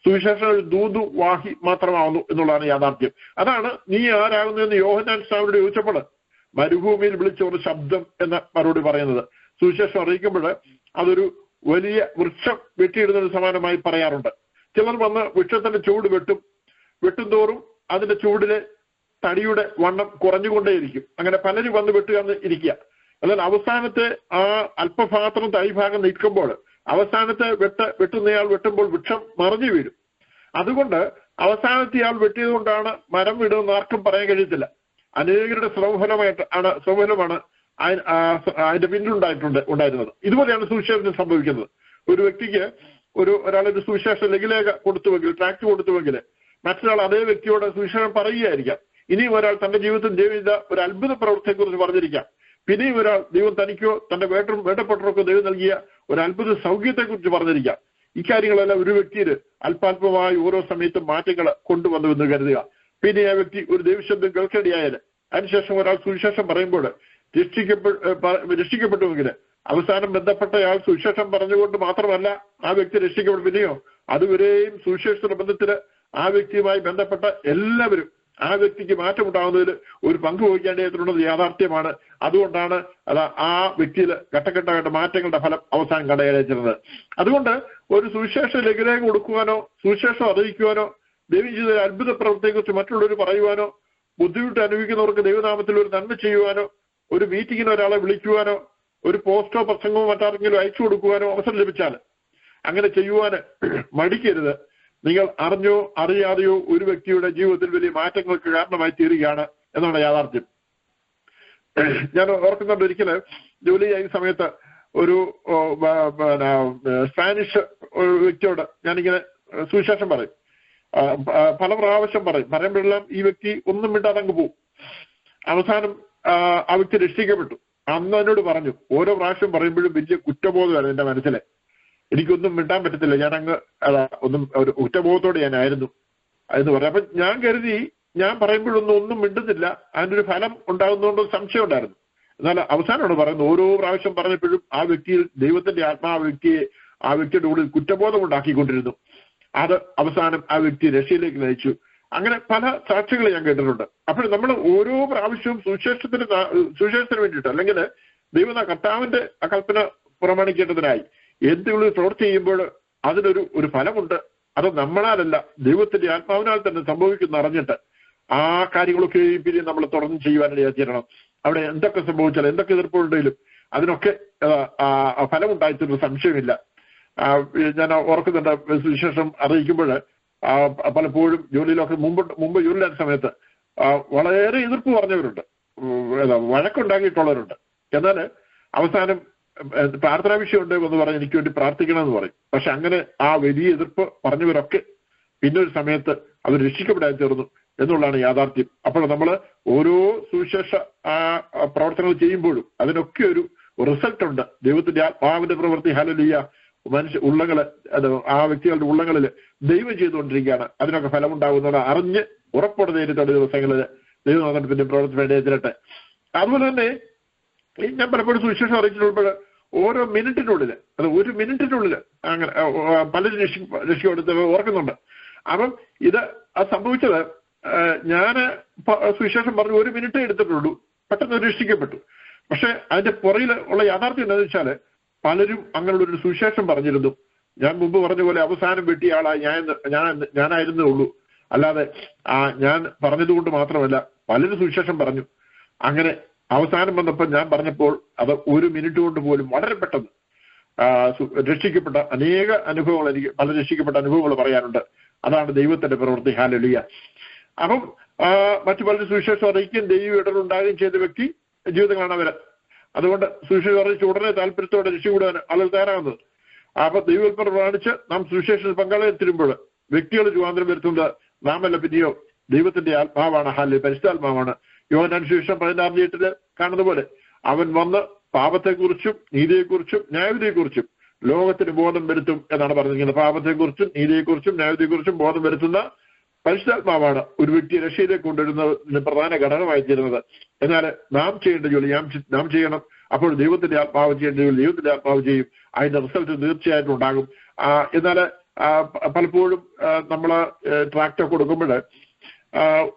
സുവിശേഷം ഒരു ദൂതുവാഹി മാത്രമാവുന്നു എന്നുള്ളതാണ് യാഥാർത്ഥ്യം. അതാണ് നീ ആരാകുന്നു എന്ന് യോഹന്നാൻ സ്നാപകനോട് ചോദിച്ചപ്പോൾ മരുഭൂമിയിൽ വിളിച്ച ഒരു ശബ്ദം എന്ന മറുപടി പറയുന്നത്. സുവിശേഷം അറിയിക്കുമ്പോൾ അതൊരു വലിയ വൃക്ഷം വെട്ടിയിടുന്നതിന് സമാനമായി പറയാറുണ്ട്. ചിലർ വന്ന് വൃക്ഷത്തിന്റെ ചൂട് വെട്ടുംതോറും അതിന്റെ ചൂടിലെ തടിയുടെ വണ്ണം കുറഞ്ഞുകൊണ്ടേയിരിക്കും. അങ്ങനെ പലരും വന്ന് വെട്ടുകന്ന് ഇരിക്കുക. എന്നാൽ അവസാനത്തെ ആ അല്പഭാഗത്തും തൈഭാഗം നിൽക്കുമ്പോൾ അവസാനത്തെ വെട്ടുന്നയാൾ വെട്ടുമ്പോൾ വൃക്ഷം മറിഞ്ഞു വീഴും. അതുകൊണ്ട് അവസാനത്തെ ആൾ വെട്ടിയത് കൊണ്ടാണ് മരം വീടുമെന്ന് ആർക്കും പറയാൻ കഴിയത്തില്ല. അനേകരുടെ ശ്രമഫലമാണ് അതിന്റെ പിന്നിലുണ്ടായിരുന്നത്. ഇതുപോലെയാണ് സുവിശേഷത്തിന് സംഭവിക്കുന്നത്. ഒരു വ്യക്തിക്ക് ഒരാളൊരു സുവിശേഷ ലഘുലേഖ കൊടുത്തുവെങ്കിൽ, ട്രാക്ട് കൊടുത്തുവെങ്കിൽ മറ്റൊരാൾ അതേ വ്യക്തിയോട് സുവിശേഷം പറയുകയായിരിക്കാം. ഇനിയും ഒരാൾ തന്റെ ജീവിതത്തിൽ ദൈവം ചെയ്ത ഒരു അത്ഭുത പ്രവൃത്തിയെക്കുറിച്ച് പറഞ്ഞിരിക്കാം. പിന്നെയും ഒരാൾ ദൈവം തനിക്കോ തന്റെ വേണ്ടപ്പെട്ടവർക്കോ ദൈവം നൽകിയ ഒരു അത്ഭുത സൗഖ്യത്തെക്കുറിച്ച് പറഞ്ഞിരിക്കാം. ഇക്കാര്യങ്ങളെല്ലാം ഒരു വ്യക്തിയിൽ അല്പാൽപമായി ഓരോ സമയത്തും മാറ്റങ്ങൾ കൊണ്ടുവന്നുവെന്ന് കരുതുക. പിന്നെ ആ വ്യക്തി ഒരു ദൈവശബ്ദം കേൾക്കേണ്ടിയായാൽ അതിനുശേഷം ഒരാൾ സുവിശേഷം പറയുമ്പോൾ രക്ഷിക്കപ്പെട്ടുവെങ്കിൽ അവസാനം ബന്ധപ്പെട്ടയാൾ സുവിശേഷം പറഞ്ഞുകൊണ്ട് മാത്രമല്ല ആ വ്യക്തി രക്ഷിക്കപ്പെടും. പിന്നെയോ അതുവരെയും സുവിശേഷ ബന്ധത്തിൽ ആ വ്യക്തിയുമായി ബന്ധപ്പെട്ട എല്ലാവരും ആ വ്യക്തിക്ക് മാറ്റമുണ്ടാകുന്നതിൽ ഒരു പങ്ക് വഹിക്കേണ്ടതുള്ളത് യാഥാർത്ഥ്യമാണ്. അതുകൊണ്ടാണ് ആ വ്യക്തിയിൽ ഘട്ടഘട്ടമായിട്ട് മാറ്റങ്ങളുടെ ഫലം അവസാനം കടയടച്ചുന്നത്. അതുകൊണ്ട് ഒരു സുവിശേഷ ലഘുലേഖ കൊടുക്കുവാനോ സുവിശേഷം അറിയിക്കുവാനോ ദൈവം ചെയ്ത അത്ഭുത പ്രവൃത്തിയെക്കുറിച്ച് മറ്റുള്ളവർ പറയുവാനോ ബുദ്ധിമുട്ട് അനുഭവിക്കുന്നവർക്ക് ദൈവനാമത്തിൽ ഒരു നന്മ ചെയ്യുവാനോ ഒരു മീറ്റിങ്ങിന് ഒരാളെ വിളിക്കുവാനോ ഒരു പോസ്റ്റോ പ്രസംഗമോ മറ്റാരെങ്കിലും അയച്ചു കൊടുക്കുവാനോ അവസരം ലഭിച്ചാൽ അങ്ങനെ ചെയ്യുവാന് മടിക്കരുത്. നിങ്ങൾ അറിഞ്ഞോ അറിയാതെയോ ഒരു വ്യക്തിയുടെ ജീവിതത്തിൽ വലിയ മാറ്റങ്ങൾക്ക് കാരണമായി തീരുകയാണ് എന്നാണ് യാഥാർത്ഥ്യം. ഞാൻ ഓർക്കുന്നുണ്ട്, ഒരിക്കല് ജോലി ചെയ്യുന്ന സമയത്ത് ഒരു സ്പാനിഷ് വ്യക്തിയോട് ഞാനിങ്ങനെ സുവിശേഷം പറയും. പല പ്രാവശ്യം പറയുമ്പോഴെല്ലാം ഈ വ്യക്തി ഒന്നും മിണ്ടാതെ അങ്ങ് പോകും. അവസാനം ആ വ്യക്തി രക്ഷിക്കപ്പെട്ടു. അന്ന് എന്നോട് പറഞ്ഞു, ഓരോ പ്രാവശ്യം പറയുമ്പോഴും വലിയ കുറ്റബോധമാണ് എന്റെ മനസ്സിലെ. എനിക്കൊന്നും മിണ്ടാൻ പറ്റത്തില്ല, ഞാൻ ഒരു കുറ്റബോധത്തോടെ ഞാനായിരുന്നു എന്ന് പറഞ്ഞു. അപ്പൊ ഞാൻ കരുതി ഞാൻ പറയുമ്പോഴൊന്നും മിണ്ടുന്നില്ല, അതിൻ്റെ ഒരു ഫലം ഉണ്ടാകുന്നതുകൊണ്ട് സംശയം ഉണ്ടായിരുന്നു. എന്നാൽ അവസാനമാണ് പറയുന്നത്, ഓരോ പ്രാവശ്യം പറഞ്ഞപ്പോഴും ആ വ്യക്തിയിൽ ദൈവത്തിന്റെ ആത്മാവ് ആ വ്യക്തിയുടെ ഉള്ളിൽ കുറ്റബോധം ഉണ്ടാക്കിക്കൊണ്ടിരുന്നു. അത് അവസാനം ആ വ്യക്തി രക്ഷയിലേക്ക് നയിച്ചു. അങ്ങനെ പല സാക്ഷികൾ ഞാൻ കേട്ടിട്ടുണ്ട്. അപ്പോൾ നമ്മൾ ഓരോ പ്രാവശ്യവും സുവിശേഷത്തിന് വേണ്ടിയിട്ട് അല്ലെങ്കിൽ കർത്താവിന്റെ കൽപ്പന പ്രമാണിക്കേണ്ടതിനായി എന്തെങ്കിലും പ്രവൃത്തി ചെയ്യുമ്പോൾ അതിനൊരു ഫലമുണ്ട്. അത് നമ്മളാലല്ല ദൈവത്തിന്റെ ആത്മാവിനാൽ തന്നെ സംഭവിക്കുന്ന അറിഞ്ഞിട്ട് ആ കാര്യങ്ങളൊക്കെ പിന്നെ നമ്മൾ തുടർന്ന് ചെയ്യുവാനായി തീരണം. അവിടെ എന്തൊക്കെ സംഭവിച്ചാലും എന്തൊക്കെ എതിർപ്പുണ്ടെങ്കിലും അതിനൊക്കെ ഫലമുണ്ടായിത്തീരുന്ന സംശയമില്ല. ഞാൻ ഓർക്കുന്നുണ്ട്, സുവിശേഷം അറിയിക്കുമ്പോൾ പലപ്പോഴും ജോലിയിലൊക്കെ മുമ്പ് ജോലിയിലായ സമയത്ത് വളരെ എതിർപ്പ് പറഞ്ഞവരുണ്ട്, വഴക്കുണ്ടാക്കിയിട്ടുള്ളവരുണ്ട്. എന്നാൽ അവസാനം പ്രാർത്ഥനാ വിഷയമുണ്ട് എന്ന് പറഞ്ഞ് എനിക്ക് വേണ്ടി പ്രാർത്ഥിക്കണമെന്ന് പറയും. പക്ഷെ അങ്ങനെ ആ വലിയ എതിർപ്പ് പറഞ്ഞവരൊക്കെ പിന്നെ ഒരു സമയത്ത് അവർ രക്ഷിക്കപ്പെടാൻ തീർന്നു എന്നുള്ളതാണ് യാഥാർത്ഥ്യം. അപ്പോൾ നമ്മൾ ഓരോ സുവിശേഷ പ്രവർത്തനങ്ങൾ ചെയ്യുമ്പോഴും അതിനൊക്കെ ഒരു റിസൾട്ട് ഉണ്ട്. ദൈവത്തിന്റെ ആത്മാവിന്റെ പ്രവൃത്തി ഹല്ലേലൂയ ഉള്ളങ്ങള് ആ വ്യക്തികളുടെ ഉള്ളങ്ങളിൽ ദൈവം ചെയ്തുകൊണ്ടിരിക്കുകയാണ്. അതിനൊക്കെ ഫലമുണ്ടാകുന്നത് അറിഞ്ഞ് ഉറപ്പോടെ നേരിട്ടുള്ള ദിവസങ്ങളിൽ ദൈവനാമത്തിന്റെ പ്രവർത്തി വേണ്ടി എതിരട്ടെ. അതുപോലെ തന്നെ ഞാൻ പലപ്പോഴും സുവിശേഷം അറിയിച്ചിട്ടുമ്പോൾ ഓരോ മിനിറ്റിനുള്ളിൽ ഒരു മിനിറ്റിനുള്ളിൽ അങ്ങനെ പലരും രക്ഷിക്കെടുത്ത് ഓർക്കുന്നുണ്ട്. അപ്പം ഇത് സംഭവിച്ചത് ഞാൻ സുവിശേഷം പറഞ്ഞു 1 മിനിറ്റേ എടുത്തിട്ടുള്ളൂ, പെട്ടെന്ന് രക്ഷിക്കപ്പെട്ടു. പക്ഷെ അതിന്റെ പുറകിൽ ഉള്ള യാഥാർത്ഥ്യം എന്താണെന്ന് വെച്ചാൽ പലരും അങ്ങനെയുള്ള ഒരു സുവിശേഷം പറഞ്ഞിരുന്നു. ഞാൻ മുമ്പ് പറഞ്ഞ പോലെ അവസാനം വെട്ടിയ ആളായി ഞാനായിരുന്നേ ഉള്ളൂ. അല്ലാതെ ഞാൻ പറഞ്ഞതുകൊണ്ട് മാത്രമല്ല പലരും സുവിശേഷം പറഞ്ഞു. അങ്ങനെ അവസാനം വന്നപ്പോൾ ഞാൻ പറഞ്ഞപ്പോൾ അത് 1 മിനിറ്റ് കൊണ്ട് പോലും വളരെ പെട്ടെന്ന് രക്ഷിക്കപ്പെട്ട അനേക അനുഭവങ്ങൾ, എനിക്ക് പല രക്ഷിക്കപ്പെട്ട അനുഭവങ്ങൾ പറയാനുണ്ട്. അതാണ് ദൈവത്തിന്റെ പ്രവൃത്തി ഹല്ലേലൂയ. അപ്പം മറ്റു പലരും സുവിശേഷം അറിയിക്കുകയും ദൈവ ഇടറുണ്ടാകുകയും ചെയ്ത വ്യക്തി ജീവിതങ്ങളാണ് അവര്. അതുകൊണ്ട് സുവിശേഷം അറിയിച്ച് ഉടനെ താല്പര്യത്തോടെ രക്ഷിക്കൂടാൻ ആളുകൾ തയ്യാറാകുന്നത്. അപ്പൊ ദൈവകൽപ്പന പ്രമാണിച്ച് നാം സുവിശേഷത്തിൽ പങ്കാളിത്തരുമ്പോൾ വ്യക്തികൾ രൂപാന്തരം വരുത്തുന്നത് നാമല്ല, പിന്നെയോ ദൈവത്തിന്റെ ആത്മാവാണ്. പരിശുദ്ധാത്മാവാണ്. യോഹന്നാൻ സുവിശേഷം 16:8 കാണുന്ന പോലെ അവൻ വന്ന് പാപത്തെക്കുറിച്ചും നീതിയെക്കുറിച്ചും ന്യായവിധിയെക്കുറിച്ചും ലോകത്തിന് ബോധം വരുത്തും എന്നാണ് പറഞ്ഞിരിക്കുന്നത്. പാപത്തെക്കുറിച്ചും നീതിയെക്കുറിച്ചും ന്യായവിധിയെക്കുറിച്ചും ബോധം വരുത്തുന്ന പരിശുദ്ധാത്മാവാണ് ഒരു വ്യക്തിയെ രക്ഷയിലേക്ക് കൊണ്ടുവരുന്നതിന് പ്രധാന ഘടകമായി തീരുന്നത്. എന്നാൽ നാം ചെയ്യേണ്ട ജോലി നാം ചെയ്യണം. അപ്പോൾ ദൈവത്തിന്റെ ആത്മാവ് ചെയ്യേണ്ട ജോലി ദൈവത്തിന്റെ ആത്മാവ് ചെയ്യും. അതിന്റെ റിസൾട്ട് തീർച്ചയായിട്ടും ഉണ്ടാകും. എന്നാൽ പലപ്പോഴും നമ്മൾ ട്രാക്ട് കൊടുക്കുമ്പോൾ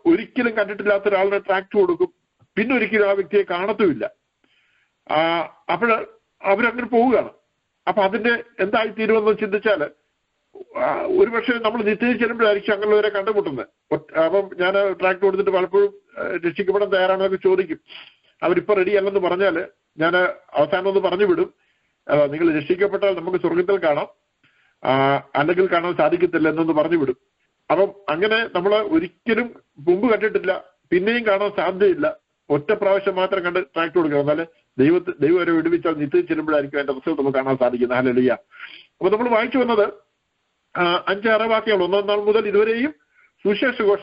ഒരിക്കലും കണ്ടിട്ടില്ലാത്ത ഒരാളുടെ ട്രാക്ട് കൊടുക്കും, പിന്നെ ഒരിക്കലും ആ വ്യക്തിയെ കാണത്തുമില്ല. അപ്പോൾ അവരങ്ങനെ പോവുകയാണ്. അപ്പൊ അതിന്റെ എന്തായി തീരുമെന്ന് ചിന്തിച്ചാൽ ഒരുപക്ഷെ നമ്മൾ നിശ്ചയിച്ച് ചെല്ലുമ്പോഴായിരിക്കും അങ്ങനെയുള്ളവരെ കണ്ടുമുട്ടുന്നത്. അപ്പം ഞാൻ ട്രാക്ട് കൊടുത്തിട്ട് പലപ്പോഴും രക്ഷിക്കപ്പെടാൻ തയ്യാറാണെന്നൊക്കെ ചോദിക്കും. അവരിപ്പോൾ റെഡി അല്ലെന്ന് പറഞ്ഞാൽ ഞാൻ അവസാനം ഒന്ന് പറഞ്ഞു വിടും, നിങ്ങൾ രക്ഷിക്കപ്പെട്ടാൽ നമുക്ക് സ്വർഗത്തിൽ കാണാം, അല്ലെങ്കിൽ കാണാൻ സാധിക്കത്തില്ല എന്നൊന്ന് പറഞ്ഞു വിടും. അപ്പം അങ്ങനെ നമ്മൾ ഒരിക്കലും മുമ്പ് കണ്ടിട്ടില്ല, പിന്നെയും കാണാൻ സാധ്യതയില്ല, ഒറ്റ പ്രാവശ്യം മാത്രം കണ്ട് ട്രാക്ട് കൊടുക്കണം. എന്നാല് ദൈവം വരെ വിടുവിച്ചാൽ നിശ്ചയിച്ച് ചെല്ലുമ്പോഴായിരിക്കും അതിന്റെ റിസൾട്ട് നമുക്ക് കാണാൻ സാധിക്കുന്നത്. ഹല്ലേലൂയ. അപ്പൊ നമ്മൾ വായിച്ചു വന്നത് 5-6 വാക്യങ്ങൾ 1 നാൾ മുതൽ ഇതുവരെയും സുവിശേഷ ഘോഷ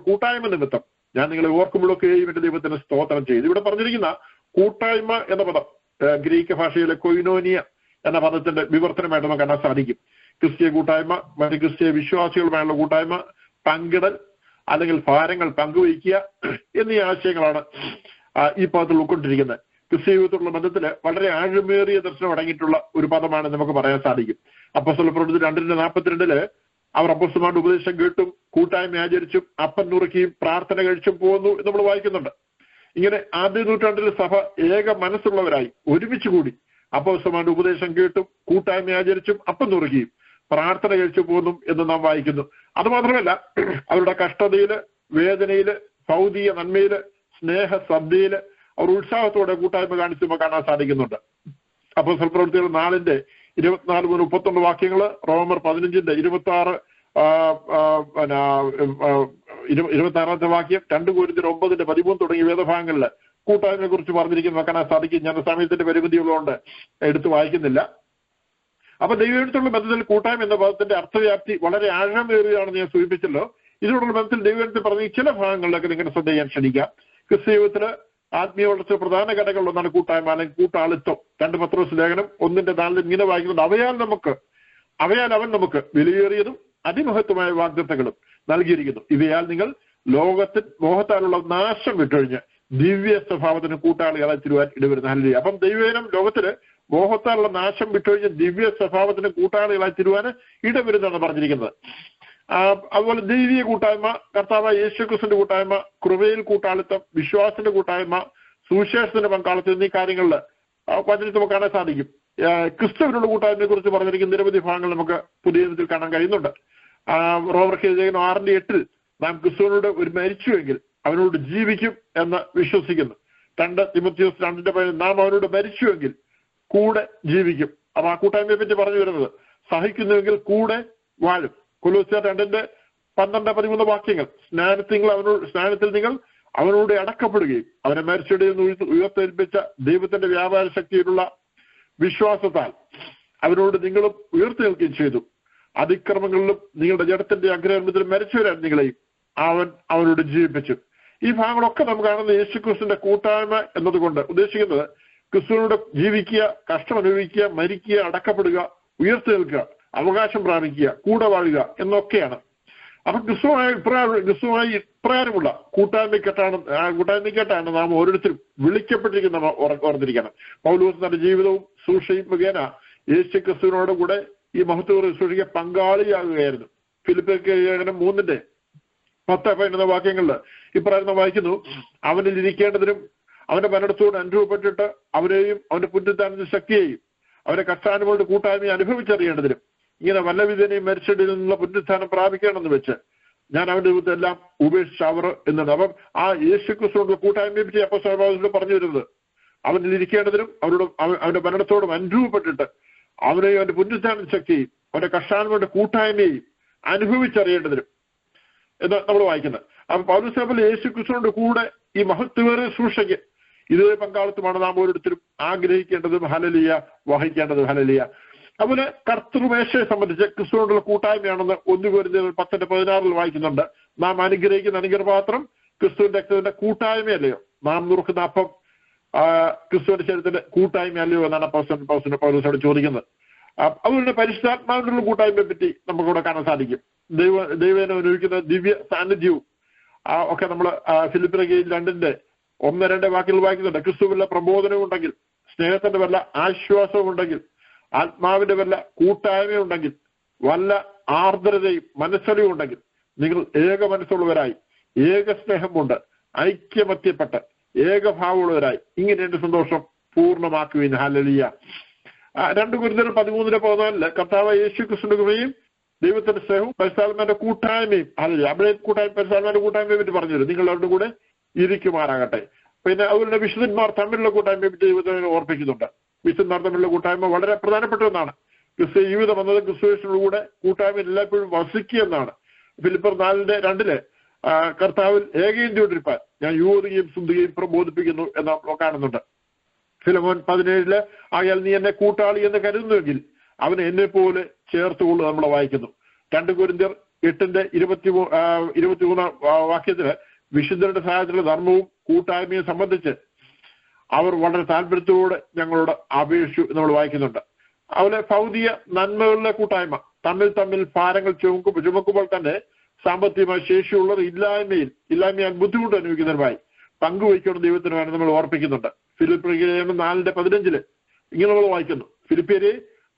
കൂട്ടായ്മ നിമിത്തം ഞാൻ നിങ്ങളെ ഓർക്കുമ്പോഴൊക്കെയും എന്റെ ദൈവത്തിന് സ്തോത്രം ചെയ്തു. ഇവിടെ പറഞ്ഞിരിക്കുന്ന കൂട്ടായ്മ എന്ന പദം ഗ്രീക്ക് ഭാഷയിലെ കൊയിനോനിയ എന്ന പദത്തിന്റെ വിവർത്തനമായിട്ട് നമുക്ക് കാണാൻ സാധിക്കും. ക്രിസ്തീയ കൂട്ടായ്മ, മറ്റ് ക്രിസ്തീയ വിശ്വാസികളുമായുള്ള കൂട്ടായ്മ, പങ്കിടൽ അല്ലെങ്കിൽ ഭാരങ്ങൾ പങ്കുവയ്ക്കുക എന്നീ ആശയങ്ങളാണ് ഈ പദത്തിൽ ഉൾക്കൊണ്ടിരിക്കുന്നത്. ക്രിസ്തീയ ജീവിതത്തിലുള്ള ബന്ധത്തിൽ വളരെ ആഴമേറിയ ദർശനം അടങ്ങിയിട്ടുള്ള ഒരു പദമാണ് നമുക്ക് പറയാൻ സാധിക്കും. അപ്പോസ്തല പ്രവൃത്തി 2:42 അവർ അപ്പോസ്തലന്മാരുടെ ഉപദേശം കേട്ടും കൂട്ടായ്മ ആചരിച്ചും അപ്പം നുറുക്കിയും പ്രാർത്ഥന കഴിച്ചും പോകുന്നു എന്ന് നമ്മൾ വായിക്കുന്നുണ്ട്. ഇങ്ങനെ ആദ്യ നൂറ്റാണ്ടിൽ സഭ ഏക മനസ്സുള്ളവരായി ഒരുമിച്ച് കൂടി അപ്പോസ്തലന്മാരുടെ ഉപദേശം കേട്ടും കൂട്ടായ്മ ആചരിച്ചും അപ്പം നുറുക്കിയും പ്രാർത്ഥന കഴിച്ചു പോകുന്നു എന്ന് നാം വായിക്കുന്നു. അതുമാത്രമല്ല, അവരുടെ കഷ്ടതയില്, വേദനയില്, ഭൗതിക നന്മയില്, സ്നേഹ സദ്യയില് അവർ ഉത്സാഹത്തോടെ കൂട്ടായ്മ കാണിച്ചു കാണാൻ സാധിക്കുന്നുണ്ട്. അപ്പോസ്തല പ്രവൃത്തികൾ 4:24-31 വാക്യങ്ങള്, റോമർ 15:26 26 വാക്യം, 2 കൊരിന്ത്യർ 9:13 തുടങ്ങിയ വേദഭാഗങ്ങളിൽ കൂട്ടായ്മയെ കുറിച്ച് പറഞ്ഞിരിക്കുന്നത് കാണാൻ സാധിക്കും. ഞാൻ സമയത്തിന്റെ പരിമിതികളുകൊണ്ട് എടുത്തു വായിക്കുന്നില്ല. അപ്പൊ ദൈവത്തിലുള്ള ബന്ധത്തിൽ കൂട്ടായ്മ എന്ന പദത്തിന്റെ അർത്ഥവ്യാപ്തി വളരെ ആഴമേറിയാണെന്ന് ഞാൻ സൂചിപ്പിച്ചല്ലോ. ഇതിനോടുള്ള ബന്ധത്തിൽ ദൈവത്തിൽ പറഞ്ഞ ചില ഭാഗങ്ങളിലൊക്കെ നിങ്ങളുടെ ശ്രദ്ധ ഞാൻ ക്ഷണിക്കാം. ക്രിസ്തീയത്തില് ആത്മീയ വളർച്ച പ്രധാന ഘടകങ്ങളിലൊന്നാണ് കൂട്ടായ്മ അല്ലെങ്കിൽ കൂട്ടാളിത്വം. 2 പത്രോസ് ലേഖനം 1:4 ഇങ്ങനെ വായിക്കുന്നുണ്ട്, അവയാൽ അവൻ നമുക്ക് വിലയേറിയതും അതിമഹത്വമായ വാഗ്ദത്തങ്ങളും നൽകിയിരിക്കുന്നു. ഇവയാൽ നിങ്ങൾ മോഹത്താലുള്ള നാശം വിട്ടൊഴിഞ്ഞ് ദിവ്യ സ്വഭാവത്തിന് കൂട്ടാളികളായി തീരുവാൻ ഇടവരുന്ന. ഹല്ലേലൂയ. അപ്പം ദൈവജനം ലോകത്തില് മോഹത്താലുള്ള നാശം വിട്ടൊഴിഞ്ഞ് ദിവ്യ സ്വഭാവത്തിന് കൂട്ടാളികളായി തീരുവാൻ ഇടവരുന്നതാണ് പറഞ്ഞിരിക്കുന്നത്. അതുപോലെ ദൈവീയ കൂട്ടായ്മ, കർത്താവായ യേശുക്രിസ്തുവിന്റെ കൂട്ടായ്മ, കൃപയിൽ കൂട്ടാളിത്തം, വിശ്വാസത്തിന്റെ കൂട്ടായ്മ, സുവിശേഷത്തിന്റെ പങ്കാളിത്തം എന്നീ കാര്യങ്ങളിൽ വചനത്തിൽ നമുക്ക് കാണാൻ സാധിക്കും. ക്രിസ്തുവിനുള്ള കൂട്ടായ്മയെ കുറിച്ച് പറഞ്ഞിരിക്കുന്ന നിരവധി ഭാഗങ്ങൾ നമുക്ക് പുതിയ നിയമത്തിൽ കാണാൻ കഴിയുന്നുണ്ട്. റോമർ 6:8 നാം ക്രിസ്തുവിനോട് ഒരു മരിച്ചുവെങ്കിൽ അവനോട് ജീവിക്കും എന്ന് വിശ്വസിക്കുന്നു. 2 തിമോഥെയോസ് 2:15 നാം അവനോട് മരിച്ചുവെങ്കിൽ കൂടെ ജീവിക്കും. അപ്പൊ ആ കൂട്ടായ്മയെ പറ്റി പറഞ്ഞു വരുന്നത് സഹിക്കുന്നുവെങ്കിൽ കൂടെ വാഴും. കൊലോസ്യർ 2:12-13 വാക്യങ്ങൾ, സ്നാനത്തിൽ നിങ്ങൾ അവനോട് അടക്കപ്പെടുകയും അവനെ മരിച്ചവരിൽ നിന്ന് ഉയർത്തെഴുന്നേൽപ്പിച്ച ദൈവത്തിന്റെ വ്യാപാര ശക്തിയിലുള്ള വിശ്വാസത്താൽ അവനോട് നിങ്ങളും ഉയർത്തെഴുന്നേൽക്കുകയും ചെയ്തു. അതിക്രമങ്ങളിലും നിങ്ങളുടെ ജഡത്തിന്റെ അഗ്രഹത്തിൽ മരിച്ചവരാണ് നിങ്ങളെയും അവനോട് ജീവിപ്പിച്ചു. ഈ ഭാഗങ്ങളൊക്കെ നമുക്ക് കാണുന്ന യേശുക്രിസ്തുവിന്റെ കൂട്ടായ്മ എന്നതുകൊണ്ട് ഉദ്ദേശിക്കുന്നത് ക്രിസ്തുവിനോട് ജീവിക്കുക, കഷ്ടം അനുഭവിക്കുക, മരിക്കുക, അടക്കപ്പെടുക, ഉയർത്തെഴുന്നേൽക്കുക, അവകാശം പ്രാപിക്കുക, കൂടെ വാഴുക എന്നൊക്കെയാണ്. അപ്പൊ ക്രിസ്തുവായി ഇപ്രകാരമുള്ള കൂട്ടായ്മയ്ക്കായിട്ടാണ് നാം ഓരോരുത്തരും വിളിക്കപ്പെട്ടിരിക്കുന്ന ഓർത്തിരിക്കണം. പൗലോസ് തന്റെ ജീവിതവും സൂക്ഷയും മുഖേന യേശു ക്രിസ്തുവിനോട് കൂടെ ഈ മഹത്വ സൂക്ഷിക്കുക പങ്കാളിയാകുകയായിരുന്നു. ഫിലിപ്പിയർക്ക് 3:10-11 വാക്യങ്ങളിൽ ഇപ്രകാരം വായിക്കുന്നു, അവനിൽ ഇരിക്കേണ്ടതിനും അവന്റെ മരണത്തോട് അനുഭവപ്പെട്ടിട്ട് അവരെയും അവന്റെ പുനരുത്ഥാനത്തിന്റെ ശക്തിയെയും അവന്റെ കഷ്ടാനുഭവങ്ങളുടെ കൂട്ടായ്മയെ അനുഭവിച്ചറിയേണ്ടതിനും ഇങ്ങനെ വല്ലവിധനെയും മരിച്ചതിൽ നിന്നുള്ള പുനരുത്ഥാനം പ്രാപിക്കണമെന്ന് വെച്ച് ഞാൻ അവന്റെ ജീവിതത്തെല്ലാം ഉപേക്ഷിച്ച് അവർ എന്നുണ്ട്. അപ്പം ആ യേശുക്രിസ്തുവിന്റെ കൂട്ടായ്മയെ പറ്റി അപ്പോസ്തലൻ പറഞ്ഞു വരുന്നത് അവനിൽ ഇരിക്കേണ്ടതിനും അവന്റെ മരണത്തോടും അനുഭവപ്പെട്ടിട്ട് അവനെയും അവന്റെ പുനരുത്ഥാന ശക്തിയെയും അവന്റെ കഷ്ടാനുഭവങ്ങളുടെ കൂട്ടായ്മയെയും അനുഭവിച്ചറിയേണ്ടതിനും എന്ന് നമ്മൾ വായിക്കുന്നത്. അപ്പൊ പൗലോസ് യേശുക്രിസ്തുവിന്റെ കൂടെ ഈ മഹത്വമേറിയ ശുശ്രൂഷയ്ക്ക് ഇതേ പങ്കാളിത്തമാണ് നാം ഓരോരുത്തരും ആഗ്രഹിക്കേണ്ടതും ഹല്ലേലൂയ വഹിക്കേണ്ടതും. ഹല്ലേലൂയ. അതുപോലെ കർത്തൃമേശയെ സംബന്ധിച്ച് ക്രിസ്തുവിനോടുള്ള കൂട്ടായ്മയാണെന്ന് 1 കൊരിന്ത്യർ 10:16 വായിക്കുന്നുണ്ട്. നാം അനുഗ്രഹിക്കുന്ന അനുഗ്രഹപാത്രം ക്രിസ്തുവിന്റെ രക്തത്തിന്റെ കൂട്ടായ്മയല്ലയോ? നാം നുറുക്കുന്ന അപ്പം ക്രിസ്തുവിന്റെ ശരീരത്തിന്റെ കൂട്ടായ്മയല്ലയോ എന്നാണ് പൗലോസോട് ചോദിക്കുന്നത്. അതുപോലെ പരിശുദ്ധാത്മാവിനുള്ള കൂട്ടായ്മയെ പറ്റി നമുക്കിവിടെ കാണാൻ സാധിക്കും. ദൈവനെ അനുഭവിക്കുന്ന ദിവ്യ സാന്നിധ്യവും ഒക്കെ നമ്മൾ ഫിലിപ്പിയർ 2:1-2 വാക്യങ്ങൾ വായിക്കുന്നുണ്ട്. ക്രിസ്തുവിന്റെ പ്രബോധനവും ഉണ്ടെങ്കിൽ, സ്നേഹത്തിന്റെ വല്ല ആശ്വാസവും ഉണ്ടെങ്കിൽ, ആത്മാവിന്റെ വല്ല കൂട്ടായ്മയുണ്ടെങ്കിൽ, വല്ല ആർദ്രതയും മനസ്സലിവും ഉണ്ടെങ്കിൽ നിങ്ങൾ ഏക മനസ്സുള്ളവരായി, ഏക സ്നേഹം കൊണ്ട് ഐക്യമത്യപ്പെട്ട് ഏകഭാവമുള്ളവരായി ഇങ്ങനെ എന്റെ സന്തോഷം പൂർണ്ണമാക്കുവിൻ. ഹല്ലേലൂയ. 2 കൊരിന്ത്യർ 13:14 കർത്താവ് യേശു ക്രിസ്തുവിന്റെ കൃപയും ദൈവത്തിന്റെ സ്നേഹവും പരിശുദ്ധാത്മാവിന്റെ കൂട്ടായ്മയും, ഹല്ലേലൂയ, അവിടെ പരിശുദ്ധാത്മാവിന്റെ കൂട്ടായ്മയെ പറ്റി പറഞ്ഞുതരും, നിങ്ങൾ അവരുടെ കൂടെ ഇരിക്കുമാറാകട്ടെ. പിന്നെ അതുപോലെ വിശുദ്ധന്മാർ തമ്മിലുള്ള കൂട്ടായ്മയെ പറ്റി ദൈവത്തിന് ഓർപ്പിക്കുന്നുണ്ട്. വിശുദ്ധന്മാർ തമ്മിലുള്ള കൂട്ടായ്മ വളരെ പ്രധാനപ്പെട്ട ഒന്നാണ്. ക്രിസ്തു ജീവിതം എന്നത് ക്രിസ്തുവിനോട് കൂടെ കൂട്ടായ്മ എല്ലായ്പ്പോഴും വസിക്കുക എന്നാണ്. ഫിലിപ്പർ 4:2 കർത്താവിൽ ഏകീന്ദ്രിയോടിരിപ്പാൻ ഞാൻ യുവതിയും സുന്ദരിയും പ്രബോധിപ്പിക്കുന്നു എന്ന് കാണുന്നുണ്ട്. ഫിലമോൻ 17 ആയാൽ നീ എന്നെ കൂട്ടാളി എന്ന് കരുതുന്നുവെങ്കിൽ അവനെ എന്നെ പോലെ ചേർത്തുകൊണ്ട് നമ്മളെ വായിക്കുന്നു. 2 കൊരിന്ത്യർ 8:23 വാക്യത്തില് വിശുദ്ധരുടെ സഹായത്തിലുള്ള ധർമ്മവും കൂട്ടായ്മയും സംബന്ധിച്ച് അവർ വളരെ താല്പര്യത്തോടെ ഞങ്ങളോട് അപേക്ഷിച്ചു നമ്മൾ വായിക്കുന്നുണ്ട്. അതുപോലെ ഭൗതിക നന്മകളിലെ കൂട്ടായ്മ, തമ്മിൽ ഭാരങ്ങൾ ചുമക്കുമ്പോൾ തന്നെ സാമ്പത്തികമായ ശേഷിയുള്ളവർ ഇല്ലായ്മയാൽ ബുദ്ധിമുട്ട് അനുഭവിക്കുന്നവരുമായി പങ്കുവയ്ക്കണം ദൈവത്തിന് വേണം നമ്മൾ ഓർപ്പിക്കുന്നുണ്ട്. ഫിലിപ്പിയർ 4:15 ഇങ്ങനെ നമ്മൾ വായിക്കുന്നു, ഫിലിപ്പിയരെ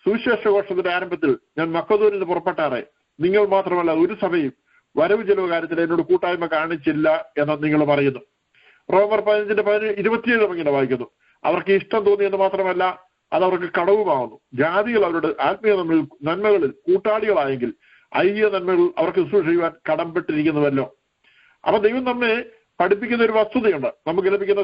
സുവിശേഷഘോഷത്തിന്റെ ആരംഭത്തിൽ ഞാൻ മക്കദോനിൽ നിന്ന് പുറപ്പെട്ടാറെ നിങ്ങൾ മാത്രമല്ല ഒരു സഭയും വരവ് ചെലവ് കാര്യത്തിൽ എന്നോട് കൂട്ടായ്മ കാണിച്ചില്ല എന്ന് നിങ്ങൾ പറയുന്നു. റോമർ 15:27 ഇങ്ങനെ വായിക്കുന്നു, അവർക്ക് ഇഷ്ടം തോന്നിയെന്ന് മാത്രമല്ല അത് അവർക്ക് കടവുമാകുന്നു. ജാതികൾ അവരുടെ ആത്മീയ നന്മകളിൽ കൂട്ടാളികളായെങ്കിൽ ഐഹിക നന്മകൾ അവർക്ക് ശുശ്രൂഷ ചെയ്യുവാൻ കടംപെട്ടിരിക്കുന്നുവല്ലോ. അപ്പൊ ദൈവം നമ്മെ പഠിപ്പിക്കുന്ന ഒരു വസ്തുതയുണ്ട്. നമുക്ക് ലഭിക്കുന്ന